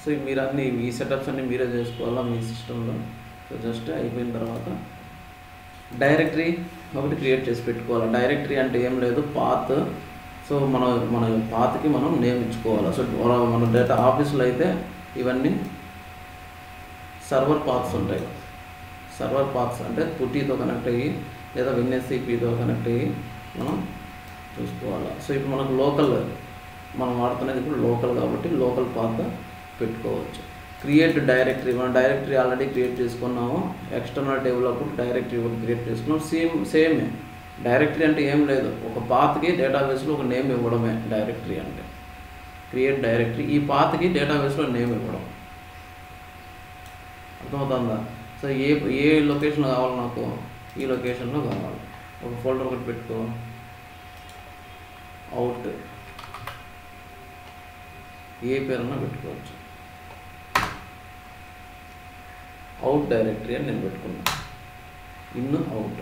సో మీరు అన్నీ ఈ సెటప్స్ అన్నీ మీరే చేసుకోవాలా మీ సిస్టంలో. సో జస్ట్ అయిపోయిన తర్వాత డైరెక్టరీ ఒకటి క్రియేట్ చేసి పెట్టుకోవాలి. డైరెక్టరీ అంటే ఏం లేదు, పాత్. సో మన పాత్కి మనం నేమ్ ఇచ్చుకోవాలి. సో మన డేటా ఆఫీస్లో అయితే ఇవన్నీ సర్వర్ పాత్స్ ఉంటాయి. సర్వర్ పాత్స్ అంటే పుట్టితో కనెక్ట్ అయ్యి లేదా విన్ఎస్సిపితో కనెక్ట్ అయ్యి మనం చూసుకోవాలి. సో ఇప్పుడు మనకు లోకల్ మనం వాడుతున్నది ఇప్పుడు లోకల్ కాబట్టి లోకల్ పాత్ పెట్టుకోవచ్చు. క్రియేట్ డైరెక్టరీ, మనం డైరెక్టరీ ఆల్రెడీ క్రియేట్ చేసుకున్నాము. ఎక్స్టర్నల్ టేబుల్ అప్పుడు డైరెక్టరీ ఒకటి క్రియేట్ చేసుకున్నాం. సేమే డైరెక్టరీ అంటే ఏం లేదు, ఒక పాత్కి డేటాబేస్లో ఒక నేమ్ ఇవ్వడమే డైరెక్టరీ అంటే. క్రియేట్ డైరెక్టరీ, ఈ పాత్కి డేటాబేస్లో నేమ్ ఇవ్వడం. అర్థమవుతుందా. సో ఏ లొకేషన్లో కావాలి నాకు, ఈ లొకేషన్లో కావాలి. ఒక ఫోల్డర్ ఒకటి పెట్టుకో, అవుట్ ఏ పేరున్నా పెట్టుకోవచ్చు. అవుట్ డైరెక్టరీ అని నేను పెట్టుకున్నా. ఇన్ అవుట్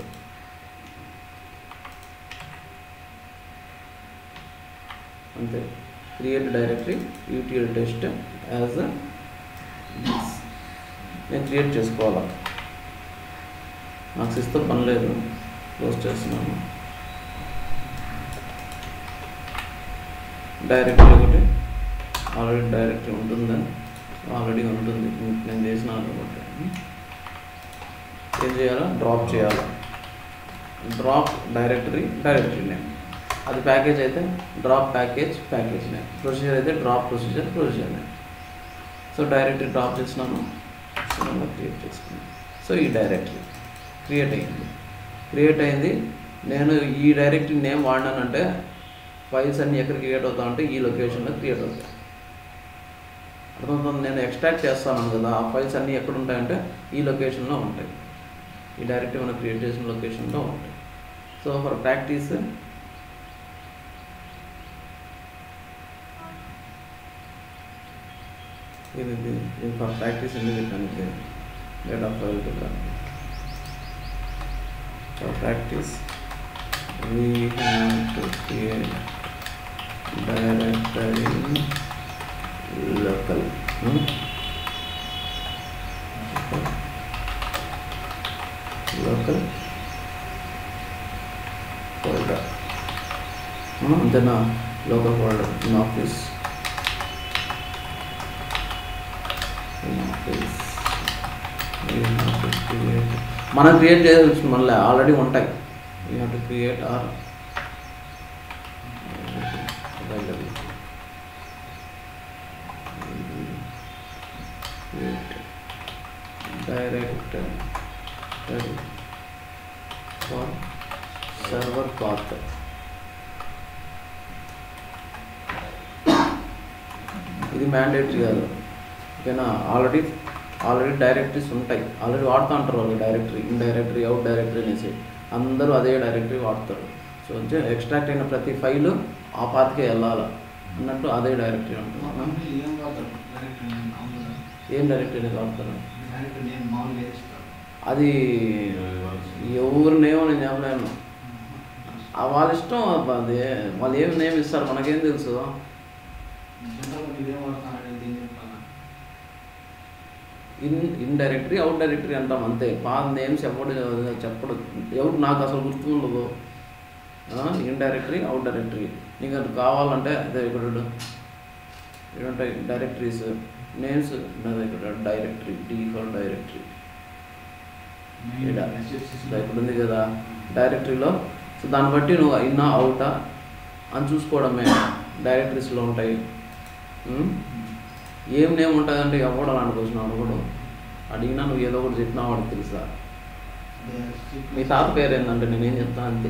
అంతే. Create directory UTL test as నేను క్రియేట్ చేసుకోవాలా. నాకు సిస్తో పని లేదు, క్లోజ్ చేస్తున్నాను. డైరెక్టరీ ఒకటి ఆల్రెడీ డైరెక్టరీ ఉంటుందా, ఆల్రెడీ ఉంటుంది, నేను చేసినాను కాబట్టి ఏం చేయాలా, డ్రాప్ చేయాలి. Drop directory name. అది ప్యాకేజ్ అయితే డ్రాప్ ప్యాకేజ్ నేమ్. ప్రొసీజర్ అయితే drop procedure name. So directory drop చేసినాను, క్రియేట్ చేసుకున్నాను. సో ఈ డైరెక్టరీ క్రియేట్ అయింది. నేను ఈ డైరెక్టరీ నేమ్ వాడినానంటే ఫైల్స్ అన్నీ ఎక్కడ క్రియేట్ అవుతా అంటే ఈ లొకేషన్లో క్రియేట్ అవుతాయి. అర్థమవుతుంది. నేను ఎక్స్ట్రాక్ట్ చేస్తాను కదా, ఆ ఫైల్స్ అన్నీ ఎక్కడ ఉంటాయంటే ఈ లొకేషన్లో ఉంటాయి. ఈ డైరెక్టరీ మనం క్రియేట్ చేసిన లొకేషన్లో ఉంటాయి. సో ఫర్ ప్రాక్టీస్ ఇది ఫర్ ప్రాక్టీస్ ఎందుకు పెట్టడానికి data file for practice we have to create directory local folder అంతేనా. లోకల్ ఫోల్డర్ ఇన్ ఆఫీస్ మనం క్రియేట్ చేయాల్సి మళ్ళీ ఆల్రెడీ ఉంటాయి. You have to create our protected for server path. ఇది మ్యాండేటరీ కాదు, ఓకేనా. ఆల్రెడీ డైరెక్టరీస్ ఉంటాయి, ఆల్రెడీ వాడుతూ ఉంటారు వాళ్ళు directory, in directory, out directory అనేసి అందరూ అదే డైరెక్టరీ వాడతారు. సో ఎక్స్ట్రాక్ట్ అయిన ప్రతి ఫైలు ఆ పాత్కే వెళ్ళాలి అన్నట్టు అదే డైరెక్టరీ ఉంటుంది. ఏం డైరెక్టరీ వాడతారు అది ఎవరు నేమో నేను చెప్పలేను, వాళ్ళ ఇష్టం. అది వాళ్ళు ఏమి నేమ్ ఇస్తారు మనకేం తెలుసు. ఇన్ డైరెక్టరీ, అవుట్ డైరెక్టరీ అంటాం అంతే. నేమ్స్ చెప్పడు ఎవరు నాకు అసలు గుర్తుండదు. In directory, out directory. నీకు అది కావాలంటే అదే ఇక్కడ ఉంటాయి డైరెక్టరీస్ నేమ్స్. ఇక్కడ డైరెక్టరీ, డిఫాల్ట్ డైరెక్టరీ ఇక్కడ ఉంది కదా డైరెక్టరీలో. సో దాన్ని బట్టి నువ్వు ఇన్నా అవుటా అని చూసుకోవడమే. డైరెక్టరీస్లో ఉంటాయి. ఏం నేమ్ ఉంటుందంటే ఎవడు అలాంటి క్వశ్చన్ అడగడు. అడిగినా నువ్వు ఏదో ఒకటి చెప్పినా వాడికి తెలుసా. మీ తాత పేరు ఏంటంటే నేనేం చెప్తాను అంతే,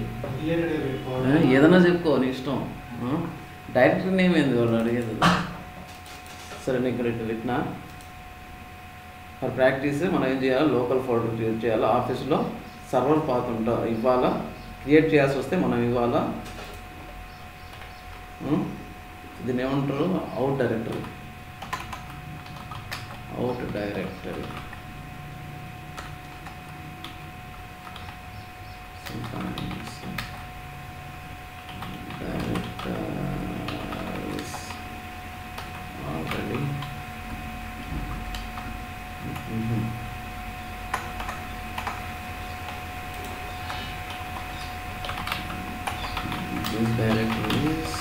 ఏదైనా చెప్పుకో నీ ఇష్టం. డైరెక్టరీ నేమ్ ఏంది వాళ్ళు అడిగేది. సరే నేను ఇక్కడ పెట్టినా. ఫర్ ప్రాక్టీస్ మనం ఏం చేయాలి, లోకల్ ఫోల్డర్ క్రియేట్ చేయాలి. ఆఫీస్లో సర్వర్ పాత్ ఇవ్వాలా, క్రియేట్ చేయాల్సి వస్తే మనం ఇవ్వాలా. దీన్ని ఏమంటారు, out directory. Out directory directories already these directories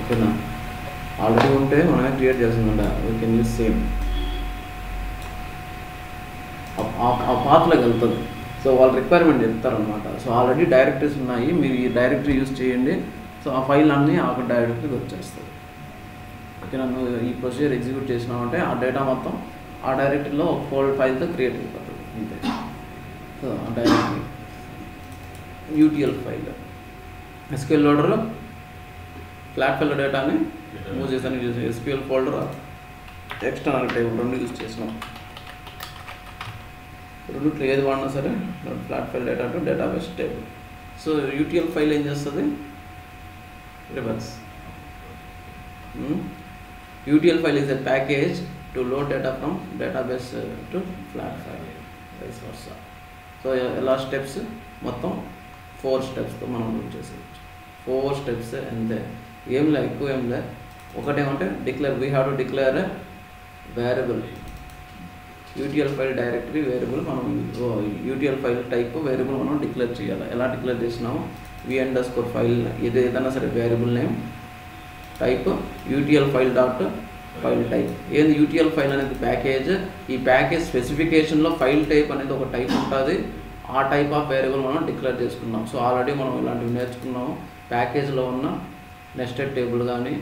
ఓకేనా. ఆల్రెడీ ఉంటే మనమే క్రియేట్ చేస్తుందంట. వీ కెన్ యూజ్ సేమ్ ఆ పాత్రలోకి వెళ్తుంది. సో వాళ్ళు రిక్వైర్మెంట్ చెప్తారనమాట. సో ఆల్రెడీ డైరెక్టరీస్ ఉన్నాయి, మీరు ఈ డైరెక్టరీ యూజ్ చేయండి. సో ఆ ఫైల్ అన్నీ ఆ డైరెక్టరీకి వచ్చేస్తుంది. ఓకేనా. నువ్వు ఈ ప్రొసీజర్ ఎగ్జిక్యూట్ చేసినావంటే ఆ డేటా మొత్తం ఆ డైరెక్టరీలో ఒక ఫోల్డ్ ఫైల్తో క్రియేట్ అయిపోతుంది అంతే. సో ఆ directory UTL file, SQL loader, flat file డేటాని మూవ్ చేసాను యూజ్ చేసాను. ఎస్క్యూఎల్ ఫోల్డర్, ఎక్స్టర్నల్ టేబుల్ రెండు యూజ్ చేసినాం. రెండిట్లో ఏది వాడినా సరే flat file data to database table. So UTL file ఏం చేస్తుంది, reverse. UTL file is a package to load data from database to flat file, vice versa. So ఎలా స్టెప్స్ మొత్తం 4 స్టెప్స్తో మనం రూల్ చేసేయచ్చు. 4 స్టెప్స్ అంతే, ఏం లే ఎక్కువ ఏం లే. ఒకటేమంటే declare, we have to declare variable. UTL file directory variable, మనం యూటీఎల్ ఫైల్ టైప్ వేరియబుల్ మనం డిక్లేర్ చేయాలి. ఎలా డిక్లేర్ చేసినాము, v_file ఫైల్, ఇది ఏదైనా సరే variable name, type UTL file dot file type. ఏంది యూటీఎల్ ఫైల్ అనేది ప్యాకేజ్. ఈ ప్యాకేజ్ స్పెసిఫికేషన్లో ఫైల్ టైప్ అనేది ఒక టైప్ ఉంటుంది. ఆ టైప్ ఆఫ్ వేరియబుల్ మనం డిక్లేర్ చేసుకున్నాం. సో ఆల్రెడీ మనం ఇలాంటివి నేర్చుకున్నాము. ప్యాకేజ్లో ఉన్న నెస్టెడ్ టేబుల్ కానీ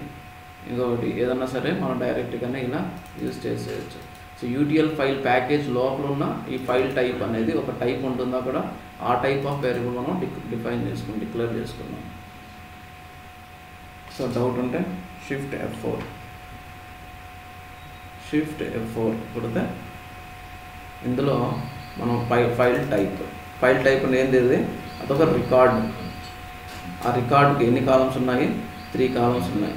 ఇంకొకటి ఏదన్నా సరే మనం డైరెక్ట్గానే ఇలా యూజ్ చేసేయచ్చు. సో యూటీఎల్ ఫైల్ ప్యాకేజ్ లోపల ఉన్న ఈ ఫైల్ టైప్ అనేది ఒక టైప్ ఉంటుంది అక్కడ. ఆ టైప్ ఆఫ్ వేరియబుల్ మనం డిక్లేర్ చేసుకున్నాం. సో డౌట్ ఉంటే షిఫ్ట్ F4 కొడితే ఇందులో మనం ఫైల్ టైప్ ఏంది, అదొక రికార్డ్. ఆ రికార్డుకి ఎన్ని కాలమ్స్ ఉన్నాయి, 3 కాలమ్స్ ఉన్నాయి.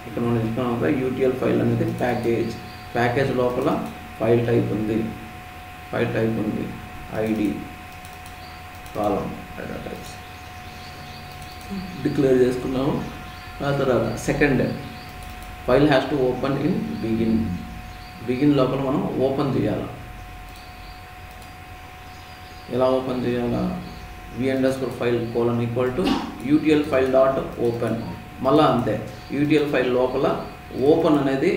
ఇక్కడ మనం ఇస్తున్నాం యూటీఎల్ ఫైల్ అనేది ప్యాకేజ్ లోపల ఫైల్ టైప్ ఉంది, ఐడి కాలం డేటా టైప్స్ డిక్లేర్ చేసుకున్నాము. ఆ తర్వాత second, file has to open in begin లోపల మనం ఓపెన్ చేయాలి. ఎలా ఓపెన్ చేయాలా? v_file :utl file dot open. మళ్ళీ అంతే, utl ఫైల్ లోపల ఓపెన్ అనేది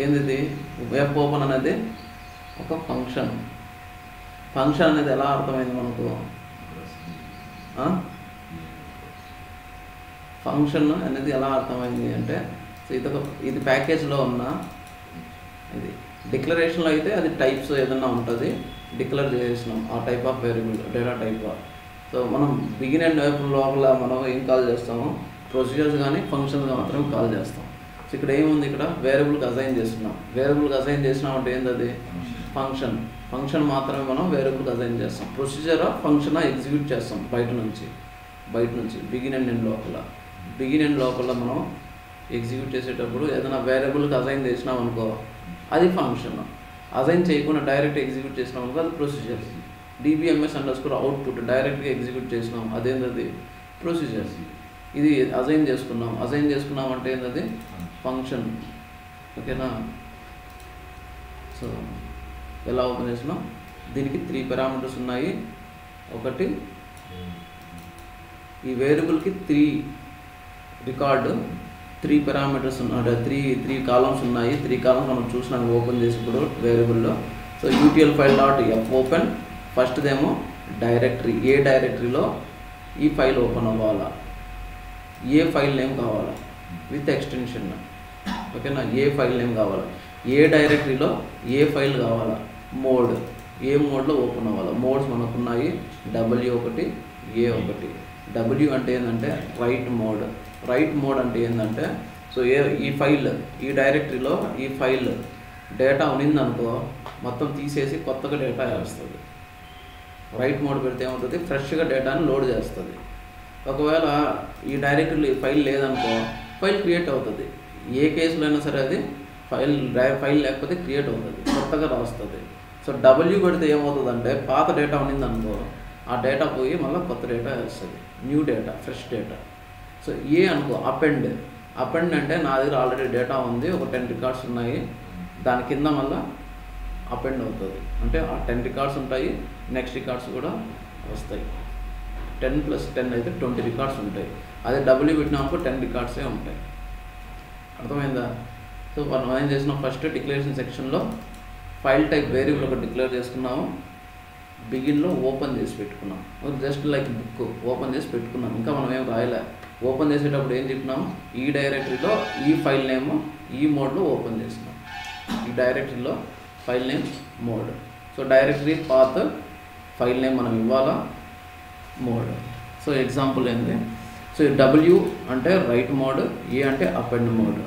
ఏంది వెబ్ ఓపెన్ అనేది ఒక ఫంక్షన్ అనేది ఎలా అర్థమైంది మనకు? ఫంక్షన్ అనేది ఎలా అర్థమైంది అంటే, ఇది ప్యాకేజ్లో ఉన్న ఇది డిక్లరేషన్లో అయితే అది టైప్స్ ఏదన్నా ఉంటుంది, డిక్లేర్ చేసినాం ఆ type of variable data type. So మనం బిగిన్ అండ్ లోపల మనం ఏం కాల్ చేస్తాము? ప్రొసీజర్స్ కానీ ఫంక్షన్స్ మాత్రమే కాల్ చేస్తాం. సో ఇక్కడ ఏముంది? ఇక్కడ వేరియబుల్కి అసైన్ చేస్తున్నాం. వేరియబుల్కి అసైన్ చేసినామంటే ఏంది? అది ఫంక్షన్ మాత్రమే మనం వేరియబుల్కి అసైన్ చేస్తాం. ప్రొసీజరా ఫంక్షనా ఎగ్జిక్యూట్ చేస్తాం బయట నుంచి బిగిన్ అండ్ ఎండ్ లోపల మనం ఎగ్జిక్యూట్ చేసేటప్పుడు ఏదైనా వేరియబుల్కి అసైన్ చేసినాం అనుకో అది ఫంక్షన్. అసైన్ చేయకుండా డైరెక్ట్ ఎగ్జిక్యూట్ చేసినాం అనుకో అది ప్రొసీజర్. dbms_output డైరెక్ట్గా ఎగ్జిక్యూట్ చేసినాం అదేంటది? ప్రొసీజర్. ఇది అసైన్ చేసుకున్నాం అంటే ఏంటది? ఫంక్షన్. ఓకేనా? సో ఎలా ఓపెన్ చేసినాం? దీనికి 3 పారామీటర్స్ ఉన్నాయి. ఒకటి ఈ వేరియబుల్కి 3 పారామీటర్స్ ఉన్నాయి, 3 కాలమ్స్ ఉన్నాయి. 3 కాలమ్స్ మనం చూసినాం ఓపెన్ చేసినప్పుడు వేరియబుల్లో. So utl file dot fopen ఫస్ట్దేమో డైరెక్టరీ, ఏ డైరెక్టరీలో ఈ ఫైల్ ఓపెన్ అవ్వాలా, ఏ ఫైల్ నేమ్ కావాలా విత్ ఎక్స్టెన్షన్. ఓకేనా? ఏ ఫైల్ నేమ్ కావాలా, ఏ డైరెక్టరీలో ఏ ఫైల్ కావాలా, మోడ్ ఏ మోడ్లో ఓపెన్ అవ్వాలా. Modes మనకున్నాయి, W1 A1. W అంటే ఏంటంటే రైట్ మోడ్ అంటే ఏంటంటే, సో ఈ ఫైల్ ఈ డైరెక్టరీలో ఈ ఫైల్ డేటా ఉన్నిందనుకో మొత్తం తీసేసి కొత్తగా డేటా వేస్తుంది. రైట్ మోడ్ పెడితే ఏమవుతుంది? ఫ్రెష్గా డేటాని లోడ్ చేస్తుంది. ఒకవేళ ఈ డైరెక్టరీలో ఈ ఫైల్ లేదనుకో ఫైల్ క్రియేట్ అవుతుంది. ఏ కేసులో అయినా సరే అది ఫైల్ లేకపోతే క్రియేట్ అవుతుంది, కొత్తగా రాస్తుంది. సో W పెడితే ఏమవుతుందంటే పాత డేటా ఉన్నిందనుకో ఆ డేటా పోయి మళ్ళీ కొత్త డేటా వేస్తుంది, new data, fresh data. So ఏ అనుకో అపెండ్ అంటే నా దగ్గర ఆల్రెడీ డేటా ఉంది, ఒక 10 రికార్డ్స్ ఉన్నాయి, దాని కింద మళ్ళీ అపెండ్ అవుతుంది. అంటే ఆ 10 రికార్డ్స్ ఉంటాయి, నెక్స్ట్ రికార్డ్స్ కూడా వస్తాయి. 10 + 10 అయితే 20 రికార్డ్స్ ఉంటాయి. అదే W పెట్టినప్పుడు 10 రికార్డ్సే ఉంటాయి. అర్థమైందా? సో మనం ఏం చేసినాం? ఫస్ట్ డిక్లరేషన్ సెక్షన్లో ఫైల్ టైప్ వేరియబుల్ ఒకటి డిక్లేర్ చేసుకున్నాము. బిగిన్లో ఓపెన్ చేసి పెట్టుకున్నాం, జస్ట్ లైక్ బుక్ ఓపెన్ చేసి పెట్టుకున్నాం. ఇంకా మనం ఏం రాయలే. ఓపెన్ చేసేటప్పుడు ఏం చెప్పినాము? ఈ డైరెక్టరీలో ఈ ఫైల్ నేమ్ ఈ మోడ్లో ఓపెన్ చేసినాం. ఈ డైరెక్టరీలో file name mode. So directory path file name మనం ఇవ్వాలా, మోడ్. సో ఎగ్జాంపుల్ ఏంటి? సో W అంటే రైట్ మోడ్, ఏ అంటే అపెండ్ మోడ్.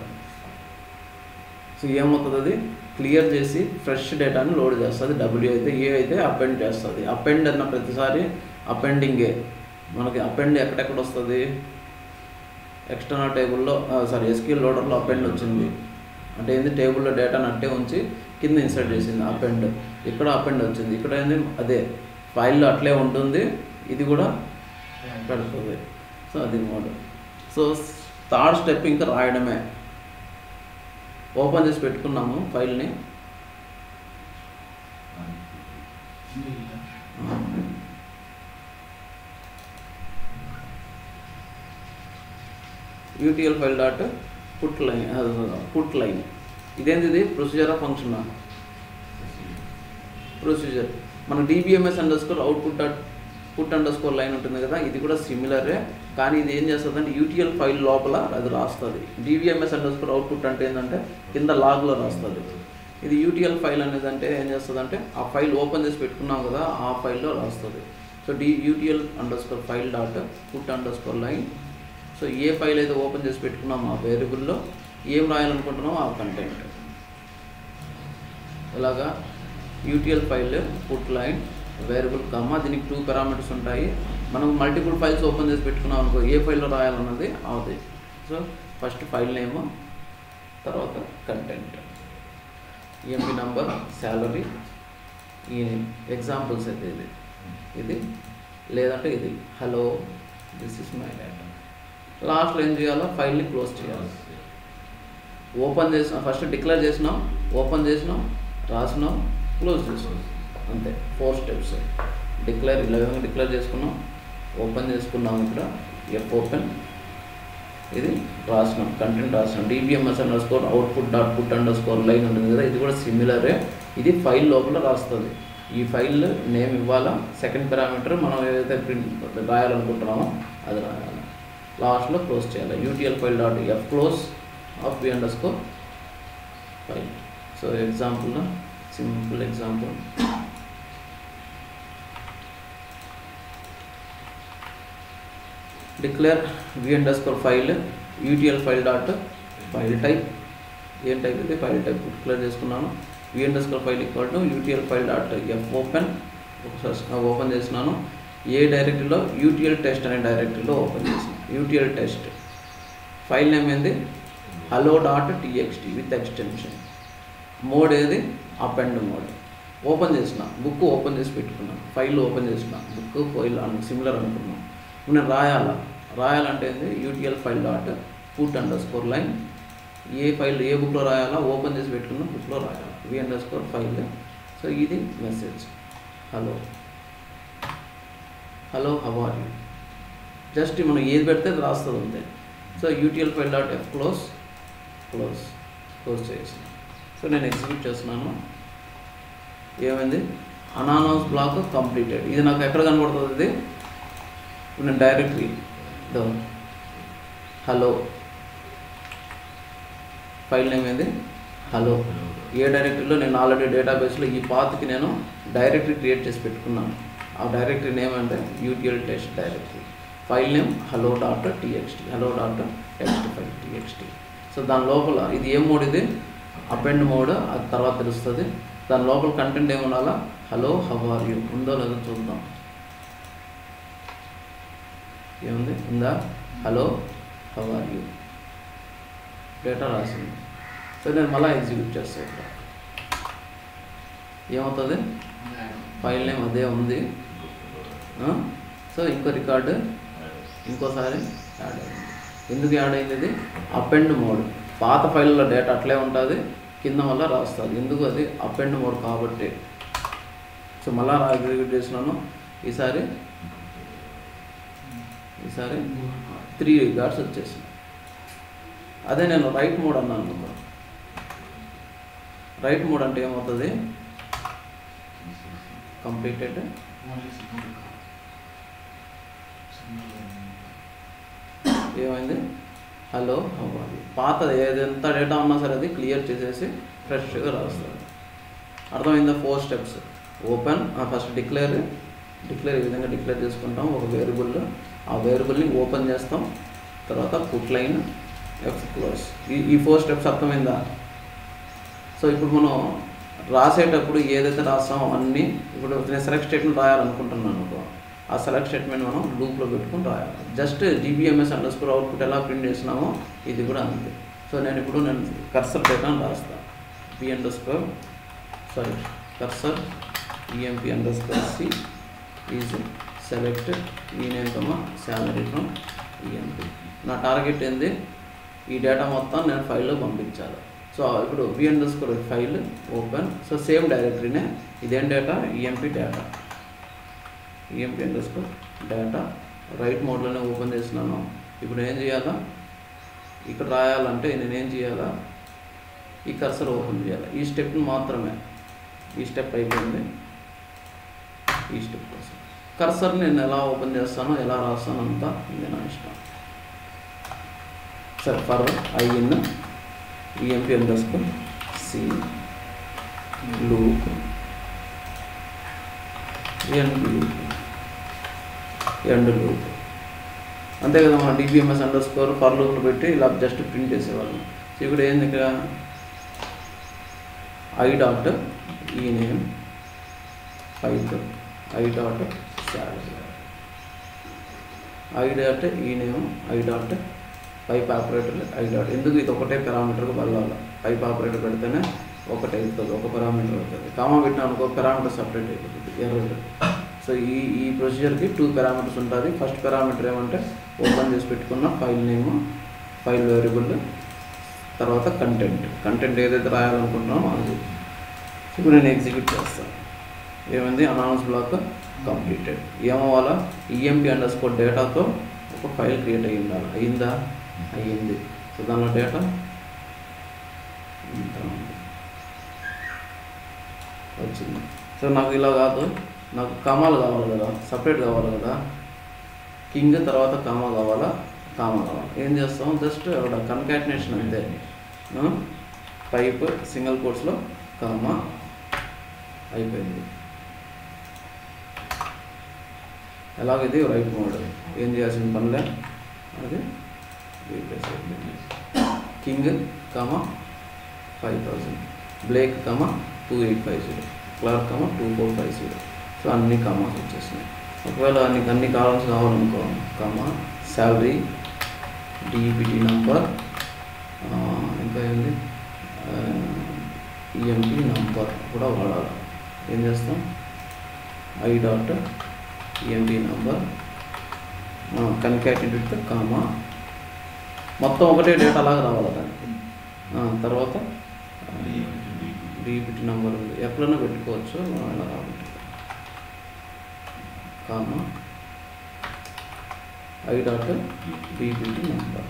సో ఏమవుతుంది? అది క్లియర్ చేసి ఫ్రెష్ డేటాని లోడ్ చేస్తుంది. W అయితే, ఏ అయితే అపెండ్ చేస్తుంది. అపెండ్ అన్న ప్రతిసారి అపెండింగే. మనకి అపెండ్ ఎక్కడెక్కడ వస్తుంది? ఎక్స్టర్నల్ టేబుల్లో SQL లోడర్లో అపెండ్ వచ్చింది అంటే ఏంది? టేబుల్లో డేటాను అట్టే ఉంచి కింద ఇన్సర్ట్ చేసింది అపెండ్. ఇక్కడ అపెండ్ వచ్చింది, ఇక్కడ ఏంది? అదే ఫైల్లో అట్లే ఉంటుంది, ఇది కూడా పెడుతుంది. సో అది మోడ్. సో థర్డ్ స్టెప్ ఇంకా రాయడమే. ఓపెన్ చేసి పెట్టుకున్నాము ఫైల్ని. utl file dot put line ఇదేంటిది? Procedure of function. ప్రొసీజర్ మన dbms_output.put_line ఉంటుంది కదా, ఇది కూడా సిమిలరే. కానీ ఇది ఏం చేస్తుంది అంటే UTL ఫైల్ లోపల అది రాస్తుంది. dbms_output అంటే ఏంటంటే కింద లాగ్లో రాస్తుంది. ఇది UTL ఫైల్ అనేది అంటే ఏం చేస్తుంది అంటే ఆ ఫైల్ ఓపెన్ చేసి పెట్టుకున్నాం కదా ఆ ఫైల్లో రాస్తుంది. So utl_file dot put_line. So ఏ ఫైల్ అయితే ఓపెన్ చేసి పెట్టుకున్నామో ఆ వేరియబుల్లో ఏం రాయాలనుకుంటున్నామో ఆ కంటెంట్. ఇలాగా UTL file put line variable comma, దీనికి 2 పారామీటర్స్ ఉంటాయి. మనం మల్టిపుల్ ఫైల్స్ ఓపెన్ చేసి పెట్టుకున్నాం అనుకో ఏ ఫైల్లో రాయాలన్నది అవుతుంది. సో ఫస్ట్ ఫైల్ నేమ్, తర్వాత కంటెంట్, EMP నంబర్, శాలరీ. ఈ ఎగ్జాంపుల్స్ అయితే ఇది లేదంటే ఇది hello this is my data. లాస్ట్లో ఏం చేయాలో ఫైల్ని క్లోజ్ చేయాలి. ఓపెన్ చేసినాం, ఫస్ట్ డిక్లేర్ చేసినాం, ఓపెన్ చేసినాం, రాసినాం, క్లోజ్ చేసుకున్నాం, అంతే 4 స్టెప్స్. డిక్లేర్ ఇలా విధంగా డిక్లేర్ చేసుకున్నాం, ఓపెన్ చేసుకున్నాం. ఇక్కడ ఎఫ్ ఓపెన్, ఇది రాసినాం, కంటెంట్ రాసినాం. dbms_output.put_line ఉంటుంది కదా, ఇది కూడా సిమిలరే. ఇది ఫైల్ లోపల రాస్తుంది. ఈ ఫైల్ నేమ్ ఇవ్వాలా, సెకండ్ పారామీటర్ మనం ఏదైతే ప్రింట్ రాయాలనుకుంటున్నామో అది రాయాలి. లాస్ట్లో క్లోజ్ చేయాలి. utl file.f close of v_file. So ఎగ్జాంపుల్గా simple example, declare v_file utl file.file type. ఏం టైప్ అయితే ఫైల్ టైప్ డిక్లేర్ చేసుకున్నాను. v_file utl file.f open, open చేసినాను. ఏ డైరెక్టరీలో utl టెస్ట్ అనే డైరెక్టరీలో ఓపెన్ చేసిన utl టెస్ట్. ఫైల్ నేమ్ ఏంది hello.txt విత్ ఎక్స్టెన్షన్. మోడ్ ఏది అపెండ్ మోడ్. ఓపెన్ చేసిన బుక్ ఓపెన్ చేసి పెట్టుకున్నాను, ఫైల్ ఓపెన్ చేసిన బుక్ ఫైల్ సిమిలర్ అనుకున్నాను. నేను రాయాలంటే ఏంది utl file.put_line. ఏ ఫైల్ ఏ బుక్లో రాయాలా, ఓపెన్ చేసి పెట్టుకున్న బుక్లో రాయాలి v_file. సో ఇది message hello how are you. Just మనం ఏది పెడితే అది రాస్తుంది అంతే. సో utl file.f క్లోజ్ చేసిన. సో నేను ఎగ్జిక్యూట్ చేస్తున్నాను. ఏమైంది, అనానమస్ బ్లాక్ కంప్లీటెడ్. ఇది నాకు ఎక్కడ కనబడుతుంది, ఇది నేను డైరెక్టరీ హలో, ఫైల్ నేమ్ ఏంది హలో. ఏ డైరెక్టరీలో నేను ఆల్రెడీ డేటాబేస్లో ఈ పాత్కి నేను డైరెక్టరీ క్రియేట్ చేసి పెట్టుకున్నాను. ఆ డైరెక్టరీ నేమ్ అంటే utl test directory. File name hello.txt, hello.txt. So దాని లోపల ఇది ఏ మోడ్, ఇది అపెండ్ మోడ్, అది తర్వాత తెలుస్తుంది. దాని లోపల కంటెంట్ ఏమి ఉండాలా, హలో హౌ ఆర్ యూ ఉందో లేదో చూద్దాం. ఏముంది, ఉందా, hello how are you data రాసింది. సో నేను మళ్ళీ ఎగ్జిక్యూట్ చేస్తాను. ఇక్కడ ఏమవుతుంది, ఫైల్ నేమ్ అదే ఉంది. సో ఇంకో రికార్డు ఇంకోసారి యాడ్ అయింది. ఎందుకు యాడ్ అయింది, ఇది అపెండ్ మోడ్. పాత ఫైల్లో డేటా అట్లే ఉంటుంది, కింద వల్ల రాస్తుంది. ఎందుకు, అది అపెండ్ మోడ్ కాబట్టి. సో మళ్ళీ ఎగ్జిక్యూట్ చేసినాను. ఈసారి 3 రికార్డ్స్ వచ్చేసినాయి. అదే నేను రైట్ మోడ్ అన్నాను అనుకో. రైట్ మోడ్ అంటే ఏమవుతుంది, కంప్లీటెడ్ ఏమైంది హలో హౌ ఆర్ యూ. పాత ఏదెంత డేటా ఉన్నా సరే అది క్లియర్ చేసేసి ఫ్రెష్గా రాస్తుంది. అర్థమైందా, 4 స్టెప్స్. ఓపెన్, ఫస్ట్ డిక్లేర్ ఈ విధంగా డిక్లేర్ చేసుకుంటాం ఒక వేరియబుల్. ఆ వేరియబుల్ని ఓపెన్ చేస్తాం, తర్వాత పుట్ లైన్ ఎఫ్ క్లోజ్. ఈ 4 స్టెప్స్ అర్థమైందా. సో ఇప్పుడు మనం రాసేటప్పుడు ఏదైతే రాస్తామో అన్నీ, ఇప్పుడు నేను సెలెక్ట్ స్టేట్మెంట్ రాయాలనుకుంటున్నాను అనుకో, ఆ సెలెక్ట్ స్టేట్మెంట్ మనం లూప్లో పెట్టుకుని రాయాలి. జస్ట్ dbms_output ఎలా ప్రింట్ చేసినామో ఇది కూడా అంతే. సో నేను కర్సర్ డేటాను రాస్తాను. Cursor emp_c is select ename salary from emp. నా టార్గెట్ ఏంది, ఈ డేటా మొత్తం నేను ఫైల్లో పంపించాలి. సో ఇప్పుడు v_file ఓపెన్. సో సేమ్ డైరెక్టరీనే, ఇదేం data, emp data, emp_data write మోడ్లోనే ఓపెన్ చేసినాను. ఇప్పుడు ఏం చేయాలా, ఇక్కడ రాయాలంటే నేనేం చేయాలా, ఈ కర్సర్ ఓపెన్ చేయాలి. ఈ స్టెప్ని మాత్రమే, ఈ స్టెప్ అయిపోయింది. ఈ స్టెప్ కోసం కర్సర్ నేను ఎలా ఓపెన్ చేస్తానో ఎలా రాస్తానో అంతా ఇది నా ఇష్టం. సరే, for in emp_c loop end loop అంతే కదా. మన dbms_for లూప్లో పెట్టి ఇలా జస్ట్ ప్రింట్ చేసేవాళ్ళం. సో ఇప్పుడు ఏంది, ఇక్కడ i.ename pipe i.salary i.ename i.pipe operator i. ఎందుకు ఇది ఒకటే పారామీటర్కి వెళ్ళాలి. పైప్ ఆపరేటర్ పెడితేనే ఒకటే అవుతుంది, ఒక పారామీటర్ అవుతుంది. కామా పెట్టినా అనుకో పారామీటర్ సపరేట్ అయిపోతుంది, ఎర్రర్. సో ఈ ప్రొసీజర్కి 2 పారామీటర్స్ ఉంటుంది. ఫస్ట్ పారామీటర్ ఏమంటే ఓపెన్ చేసి పెట్టుకున్న ఫైల్ నేమ్, ఫైల్ వేరియబుల్, తర్వాత కంటెంట్ ఏదైతే రాయాలనుకుంటున్నామో అది. ఇప్పుడు నేను ఎగ్జిక్యూట్ చేస్తాను. ఏమైంది? Anonymous block completed. ఏమవ్వాలా? EMP_, డేటాతో ఒక ఫైల్ క్రియేట్ అయ్యి ఉండాలి. అయిందా? అయ్యింది. సో దానిలో డేటా ఇంత ఉంది, వచ్చింది. సో నాకు ఇలా కాదు, నాకు కామాలు కావాలి కదా, సపరేట్ కావాలి కదా. కింగ్ తర్వాత కామా కావాలా, కామా కావాలి. ఏం చేస్తాం? జస్ట్ అక్కడ కన్కాటినేషన్ అంతే. పైప్ సింగిల్ కోట్స్లో కామా అయిపోయింది. ఎలాగైతే రైట్ మోడ్ ఏం చేయాల్సిన పనిలే, అది రీప్లేస్ అయిపోయింది. King comma 5000, Blake comma 2850, Clark comma 2450. సో అన్ని కామాస్ వచ్చేసినాయి. ఒకవేళ అన్ని కాలమ్స్ కావాలనుకో, కామా శాలరీ, DBT నంబర్, ఇంకా ఏంది EMP నంబర్ కూడా వాడాలి. ఏం చేస్తాం? I.EMP నంబర్ కన్కాటినేటెడ్ విత్ కామా, మొత్తం ఒకటే డేటా లాగా రావాలి దానికి. తర్వాత DBT నంబర్ ఉంది, ఎప్పుడైనా పెట్టుకోవచ్చు, అలా రావాలి. Comma I.DBT number.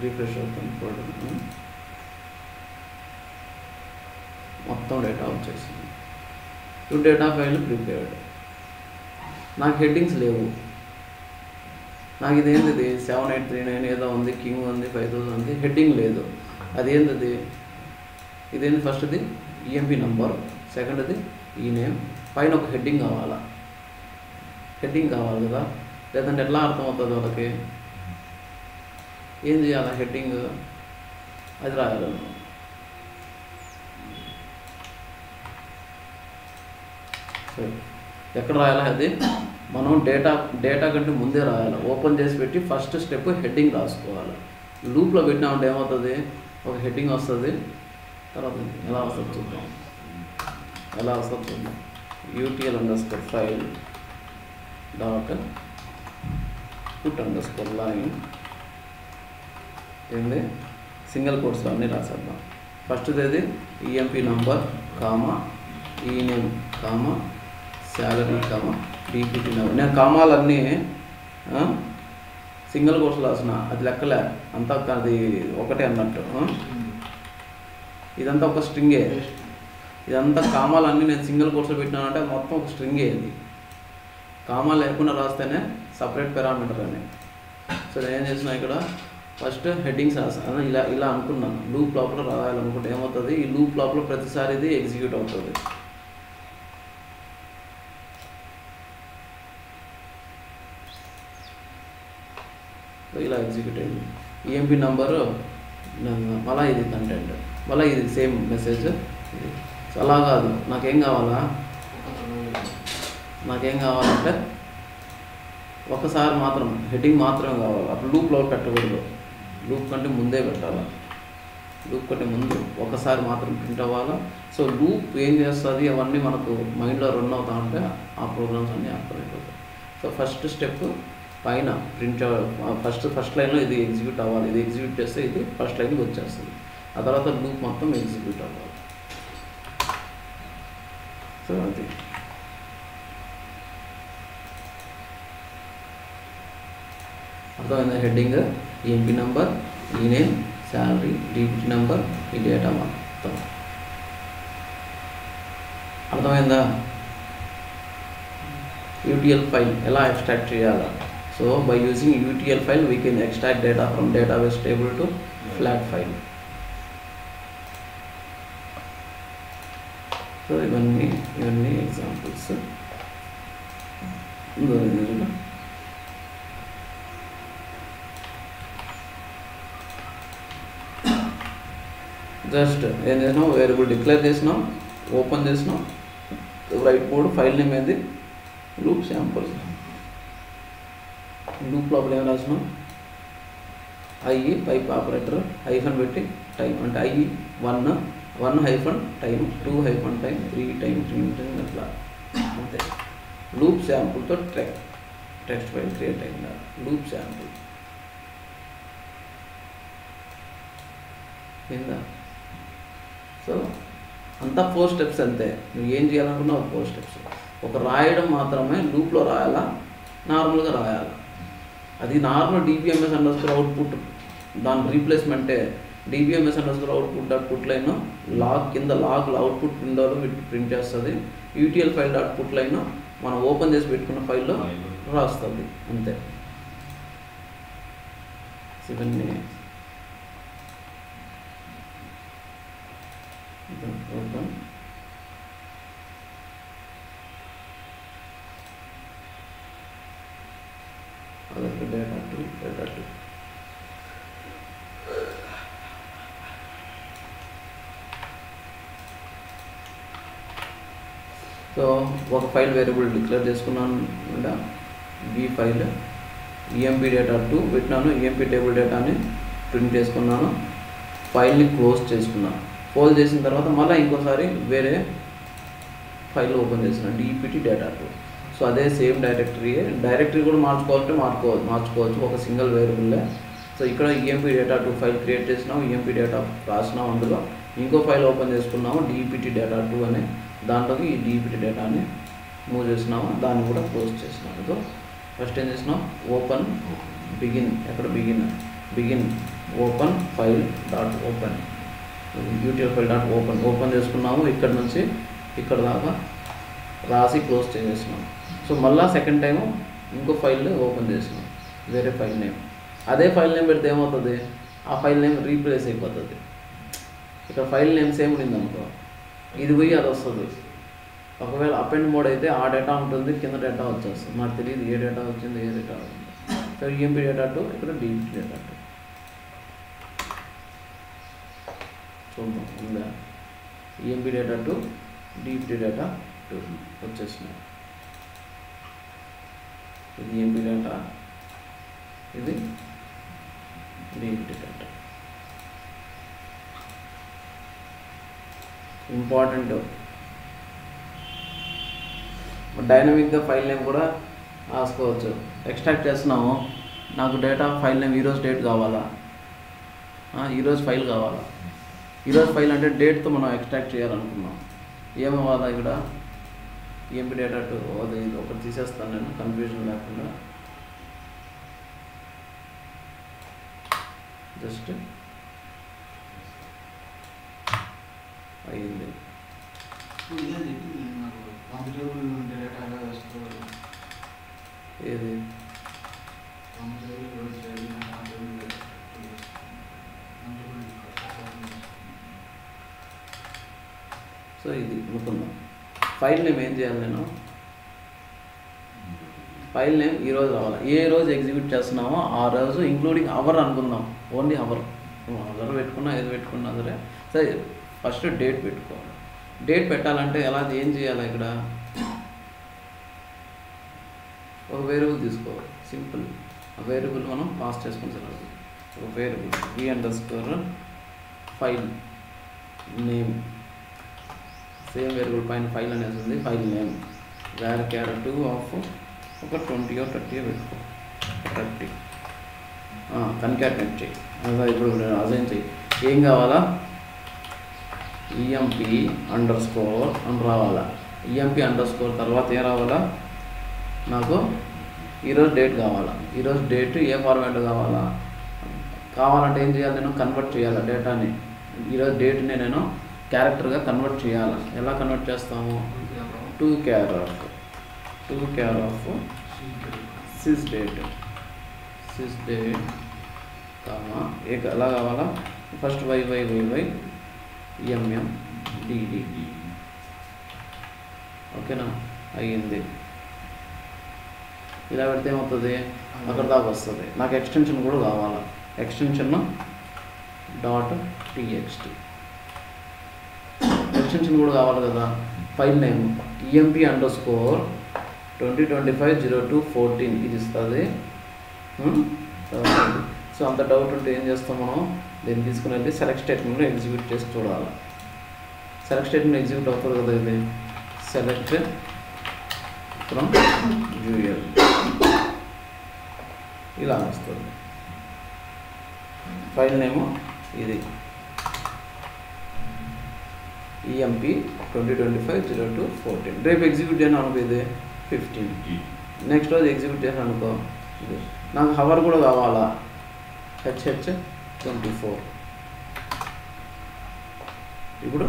రిఫ్రెష్ అవుతుంది ఫోల్డర్, మొత్తం డేటా వచ్చేసింది. ఇప్పుడు డేటా ఫైల్ ప్రిపేర్డ్. నాకు హెడ్డింగ్స్ లేవు. నాకు ఇదేంటిది 7839 ఏదో ఉంది, కింగ్ ఉంది, 5000 ఉంది, హెడ్డింగ్ లేదు. అదేంటిది? ఇదేంటి? ఫస్ట్ది EMP నంబర్, సెకండ్ది ఈ నేమ్, పైన ఒక హెడ్డింగ్ కావాలా. హెడ్డింగ్ కావాలి కదా, లేదంటే ఎట్లా అర్థమవుతుంది వాళ్ళకి? ఏం చేయాలి? హెడ్డింగ్ అది రాయాలి. సరే, ఎక్కడ రాయాలి అది? మనం డేటా కంటే ముందే రాయాలి. ఓపెన్ చేసి పెట్టి ఫస్ట్ స్టెప్ హెడ్డింగ్ రాసుకోవాలి. లూప్లో పెట్టినామంటే ఏమవుతుంది? ఒక హెడ్డింగ్ వస్తుంది, తర్వాత ఎలా వస్తుంది చూద్దాం. ఎలా వస్తుంది చూద్దాం. UTL_file .put_line ఏంటి? సింగిల్ కోట్స్లో అన్నీ రాసేద్దాం. ఫస్ట్ది ఏది? EMP నంబర్ కామా, ఈ name comma, salary comma, DBT number. నేను కామాలన్నీ సింగిల్ కోట్స్ రాసిన, అది లెక్కలే, అంతా అది ఒకటే అన్నట్టు. ఇదంతా ఒక స్ట్రింగే. ఇదంతా కామాలన్నీ నేను సింగిల్ కోట్స్లో పెట్టినానంటే మొత్తం ఒక స్ట్రింగే. ఇది కామా లేకుండా రాస్తేనే సపరేట్ పారామీటర్ అని. సో నేను ఏం చేసిన, ఇక్కడ ఫస్ట్ హెడ్డింగ్స్ రాసాను. ఇలా అనుకున్నాను. లూప్ లోపల రాయాలనుకుంటే ఏమవుతుంది? ఈ లూప్ లోపల ప్రతిసారి ఇది ఎగ్జిక్యూట్ అవుతుంది. ఇలా ఎగ్జిక్యూట్ అయింది. EMP నంబరు, మళ్ళీ ఇది కంటెంట్, మళ్ళీ ఇది సేమ్ మెసేజ్. ఇది సో అలా కాదు. నాకేం కావాలంటే ఒకసారి మాత్రం హెడ్డింగ్ మాత్రమే కావాలి. అప్పుడు లూప్లో పెట్టకూడదు. లూప్ కంటే ముందే పెట్టాలి. లూప్ కంటే ముందు ఒకసారి మాత్రం ప్రింట్ అవ్వాలా. సో లూప్ ఏం చేస్తుంది అవన్నీ మనకు మైండ్లో రన్ అవుతా ఉంటే ఆ ప్రోగ్రామ్స్ అన్నీ అర్థమైపోతాయి. సో ఫస్ట్ స్టెప్ పైన ప్రింట్, ఫస్ట్ లైన్లో ఇది ఎగ్జిక్యూట్ అవ్వాలి. ఇది ఎగ్జిక్యూట్ చేస్తే ఇది ఫస్ట్ లైన్కి వచ్చేస్తుంది. ఆ తర్వాత లూప్ మొత్తం ఎగ్జిక్యూట్ అవ్వాలి. సో అది అర్థమైందా? హెడ్డింగ్, EMP నంబర్, ఈ నేమ్, శాలరీ, DBT నంబర్, ఈ డేటా మొత్తం అర్థమైందా? UTL ఫైల్ ఎలా ఎక్స్ట్రాక్ట్ చేయాలా? So by using UTL file we can extract data from database table to flat file. So ఇవన్నీ ఎగ్జాంపుల్స్. జస్ట్ ఏం చేసినాం? వేరియబుల్ డిక్లేర్ చేసినాం, ఓపెన్ చేసినాం, రైట్ మోడ్, ఫైల్ నేమ్ ఏంది? Loop sample. లూప్ లోపల ఏం రాసినాం? పైప్ ఆపరేటర్ హైఫన్ పెట్టి టైం అంటే I1 hyphen time, 2 hyphen time, 3 time అట్లా అంతే. లూప్ శాంపుల్తో టెక్స్ట్ ఫైల్ క్రియేట్ అయిందా? లూప్ శాంపుల్ ఏందా? సో అంతా 4 స్టెప్స్ అంతే. నువ్వు ఏం చేయాలనుకున్నా 4 స్టెప్స్. ఒక రాయడం మాత్రమే లూప్లో రాయాలా, నార్మల్గా రాయాలా. అది నార్మల్ DBMS_ అవుట్పుట్ దాని రీప్లేస్మెంటే. DBMS_output లైన్ లాగ్ కింద లాగ్ అవుట్పుట్ విండోలో ప్రింట్ చేస్తుంది. UTL ఫైల్ అవుట్పుట్ లైన్ మనం ఓపెన్ చేసి పెట్టుకున్న ఫైల్లో రాస్తుంది అంతే. ఇవన్నీ ఓపెన్ అదొక డేటా టూ. సో ఒక ఫైల్ వేరియబుల్ డిక్లేర్ చేసుకున్నాను. బి ఫైల్ EMP data2 పెట్టినాను. EMP టేబుల్ డేటాని ప్రింట్ చేసుకున్నాను. ఫైల్ని క్లోజ్ చేసుకున్నాను. క్లోజ్ చేసిన తర్వాత మళ్ళీ ఇంకోసారి వేరే ఫైల్ ఓపెన్ చేసిన DEPT data2. సో అదే సేమ్ డైరెక్టరీ కూడా మార్చుకోవచ్చు ఒక సింగిల్ వేరియబుల్లే. సో ఇక్కడ EMP data2 ఫైల్ క్రియేట్ చేసినాము, EMP డేటా రాసినాము. అందులో ఇంకో ఫైల్ ఓపెన్ చేసుకున్నాము DEPT data2 అనే. దాంట్లోకి ఈ DEPT డేటాని మూవ్ చేసినాము, దాన్ని కూడా క్లోజ్ చేసినాము. సో ఫస్ట్ ఏం చేసినాం, ఓపెన్ బిగిన్, ఎక్కడ begin open file dot open, UTL file dot open చేసుకున్నాము. ఇక్కడ నుంచి ఇక్కడ దాకా రాసి క్లోజ్ చేసేసినాం. సో మళ్ళీ సెకండ్ టైము ఇంకో ఫైల్ ఓపెన్ చేసినాం, వేరే ఫైల్ నేమ్. అదే ఫైల్ నేమ్ పెడితే ఏమవుతుంది, ఆ ఫైల్ నేమ్ రీప్లేస్ అయిపోతుంది. ఇక్కడ ఫైల్ నేమ్ సేమ్ ఉంది అనుకో, ఇది పోయి అది వస్తుంది. ఒకవేళ అపెండ్ మోడ్ అయితే ఆ డేటా ఉంటుంది, కింద డేటా వచ్చేస్తుంది. నాకు తెలియదు ఏ డేటా వచ్చింది, ఏ డేటా వచ్చింది. సో EMP data2, ఇక్కడ DEPT data2 చూద్దాం ఉందా. EMP data2, DEPT data2 వచ్చేసినాయి. ఇది EMP డేటా, ఇది DEPT డేటా. ఇంపార్టెంట్ డైనమిక్గా ఫైల్ నేమ్ కూడా రాసుకోవచ్చు. ఎక్స్ట్రాక్ట్ చేస్తున్నాము, నాకు డేటా ఫైల్ నేమ్ ఈరోజు డేట్ కావాలా, ఈరోజు ఫైల్ కావాలా. ఈరోజు ఫైల్ అంటే డేట్తో మనం ఎక్స్ట్రాక్ట్ చేయాలనుకున్నాం. ఏమవ్వాలా ఇక్కడ EMP data2 అది ఒకటి తీసేస్తాను నేను, కన్ఫ్యూజన్ లేకుండా. జస్ట్ అయ్యింది. ఏది సో ఇది అనుకుందాం. ఫైల్ నేమ్ ఏం చేయాలి, నేను ఫైల్ నేమ్ ఈరోజు రావాలి. ఏ రోజు ఎగ్జిక్యూట్ చేస్తున్నామో ఆ రోజు ఇంక్లూడింగ్ అవర్ అనుకుందాం. ఓన్లీ అవర్ పెట్టుకున్నా, ఏది పెట్టుకున్నా సరే. సరే ఫస్ట్ డేట్ పెట్టుకోవాలి. డేట్ పెట్టాలంటే ఎలా, ఏం చేయాలి, ఇక్కడ ఒక వేరియబుల్ తీసుకోవాలి. సింపుల్. ఆ వేరియబుల్ మనం పాస్ చేసుకుని సరే. ఒక variable v_ file name, same variable పైన ఫైల్ అనేది ఉంది, ఫైల్ నేమ్ var_2 ఆఫ్ ఒక 20 or 30 పెట్టుకో. 30 కన్కాటినేట్ చేయి. ఇప్పుడు అసైన్ చేయి. ఏం కావాలా, EMP_ అని రావాలా. EMP_ తర్వాత ఏం రావాలా, నాకు ఈరోజు డేట్ కావాలా. ఈరోజు డేట్ ఏ ఫార్మాట్ కావాలంటే ఏం చేయాలి, నేను కన్వర్ట్ చేయాలి డేటాని. ఈరోజు డేట్ని నేను క్యారెక్టర్గా కన్వర్ట్ చేయాలి. ఎలా కన్వర్ట్ చేస్తాము, 2 char of sys date ఎలా కావాలా, ఫస్ట్ y dd. ఓకేనా, అయ్యింది. ఇలా పెడితే ఏమవుతుంది, అక్కడ దాకా వస్తుంది. నాకు ఎక్స్టెన్షన్ కూడా కావాలా, ఎక్స్టెన్షన్ .txt ఎక్స్టెన్షన్ కూడా కావాలి కదా. ఫైల్ నేమ్ EMP_ 2025-02-14 ఇది ఇస్తుంది. సో అంత డౌట్ ఉంటే ఏం చేస్తాం, మనం దీన్ని తీసుకుని వెళ్ళి సెలెక్ట్ స్టేట్మెంట్లో ఎగ్జిక్యూట్ చేసి చూడాలి. సెలెక్ట్ స్టేట్మెంట్ ఎగ్జిక్యూట్ అవుతుంది కదా, ఇది సెలెక్ట్ ఫ్రమ్ UL ఇలా వస్తుంది. ఫైల్ నేము ఇది ఈఎంపి 2025-02-14 రేపు ఎగ్జిక్యూట్ చేయను అనుకో, ఇది 15. నెక్స్ట్ రోజు ఎగ్జిక్యూట్ చేసాను అనుకో, ఇది నాకు హవర్ కూడా కావాలా, హెచ్హెచ్ 24, ఇప్పుడు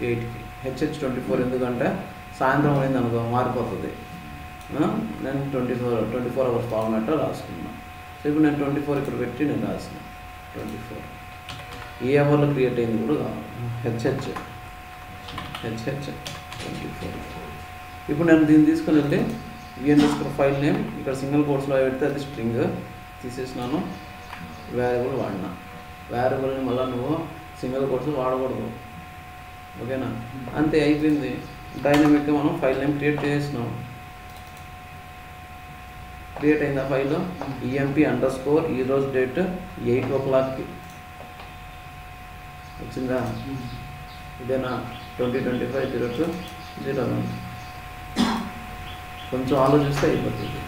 8కి హెచ్హెచ్ 24. ఎందుకంటే సాయంత్రం అయింది అనుకో మారిపోతుంది. నేను 24 అవర్స్ ఫార్మాట్లో రాసుకున్నాను. సో ఇప్పుడు నేను 24 ఇక్కడ పెట్టి నేను రాసిన 24 ఏ అవర్లో క్రియేట్ అయింది కూడా కావాలి, హెచ్హెచ్ 24. ఇప్పుడు నేను దీన్ని తీసుకుని వెళ్ళి వి_అండర్స్కోర్ ఫైల్ నేమ్ ఇక్కడ సింగిల్ కోట్స్లో పెడితే అది స్ట్రింగ్ తీసేసినాను, వేరియబుల్ వాడినా. వేరియబుల్ని మళ్ళీ నువ్వు సింగిల్ కోట్స్ వాడకూడదు, ఓకేనా? అంతే, అయిపోయింది. డైనమిక్గా మనం ఫైల్ నేమ్ క్రియేట్ చేసినాం. క్రియేట్ అయిందా ఫైల్, EMP_, ఈరోజు డేట్ 8 o'clockకి వచ్చిందా? ఇదేనా 2025-02-01. కొంచెం ఆలోచిస్తే అయిపోతుంది.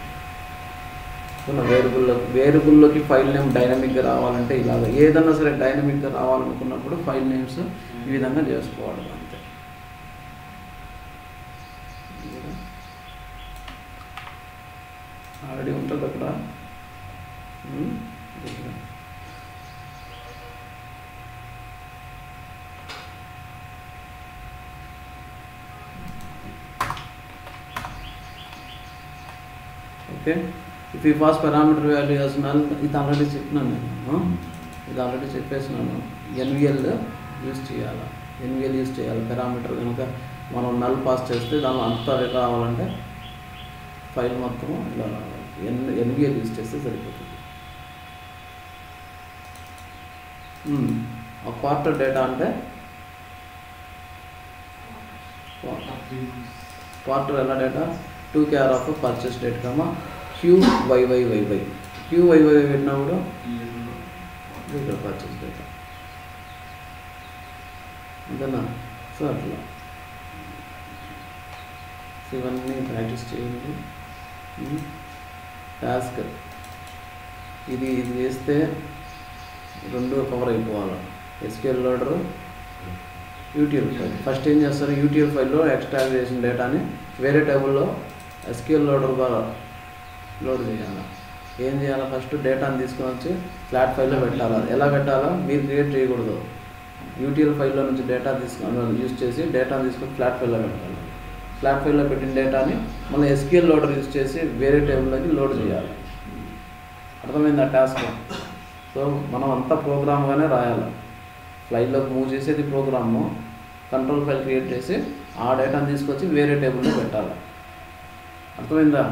వేరియబుల్లోకి ఫైల్ నేమ్ డైనమిక్గా రావాలంటే ఇలాగ, ఏదన్నా సరే డైనమిక్గా రావాలనుకున్నప్పుడు ఫైల్ నేమ్స్ ఈ విధంగా చేసుకోవాలి అంతే. ఆల్రెడీ ఉంటుంది అక్కడ. ఓకే, ఇఫ్ ఈ పాస్ పారామీటర్ వాల్యూ వేస్తున్నాను, ఇది ఆల్రెడీ చెప్పినాను నేను, ఇది ఆల్రెడీ చెప్పేసినాను. ఎన్విఎల్ యూజ్ చేయాలి, పారామీటర్ కనుక మనం నల్ పాస్ చేస్తే దానిలో అంతా రావాలంటే ఫైల్ మొత్తం ఇలా రావాలి. ఎన్విఎల్ యూజ్ చేస్తే సరిపోతుంది. ఆ క్వార్టర్ డేటా అంటే క్వార్టర్ ఎలా data 2 care of purchase date comma QYYYY పెట్టినప్పుడు ఇక్కడ పర్చేస్ డేటా అంతేనా? సో అట్లా ఇవన్నీ ప్రాక్టీస్ చేయండి. టాస్క్ ఇది చేస్తే 2 కవర్ అయిపోవాలి. SQL loader, UTL file. First ఏం చేస్తారు, UTL ఫైల్లో ఎక్స్ట్రాక్ట్ చేసిన డేటాని వేరే టేబుల్లో SQL లోడర్ ద్వారా లోడ్ చేయాలి. ఏం చేయాలి, ఫస్ట్ డేటాని తీసుకొని వచ్చి ఫ్లాట్ ఫైల్లో పెట్టాలి. ఎలా పెట్టాలో మీరు క్రియేట్ చేయకూడదు. UTL ఫైల్లో నుంచి డేటా తీసుకొని యూజ్ చేసి డేటాని తీసుకొని ఫ్లాట్ ఫైల్లో పెట్టాలి. ఫ్లాట్ ఫైల్లో పెట్టిన డేటాని మళ్ళీ SQL లోడర్ యూజ్ చేసి వేరే టేబుల్లోకి లోడ్ చేయాలి. అర్థమైంది ఆ టాస్క్? సో మనం అంతా ప్రోగ్రామ్గానే రాయాలి. ఫ్లైల్లోకి మూవ్ చేసేది ప్రోగ్రాము, కంట్రోల్ ఫైల్ క్రియేట్ చేసి ఆ డేటాని తీసుకొచ్చి వేరే టేబుల్లో పెట్టాలి. అర్థమైందా?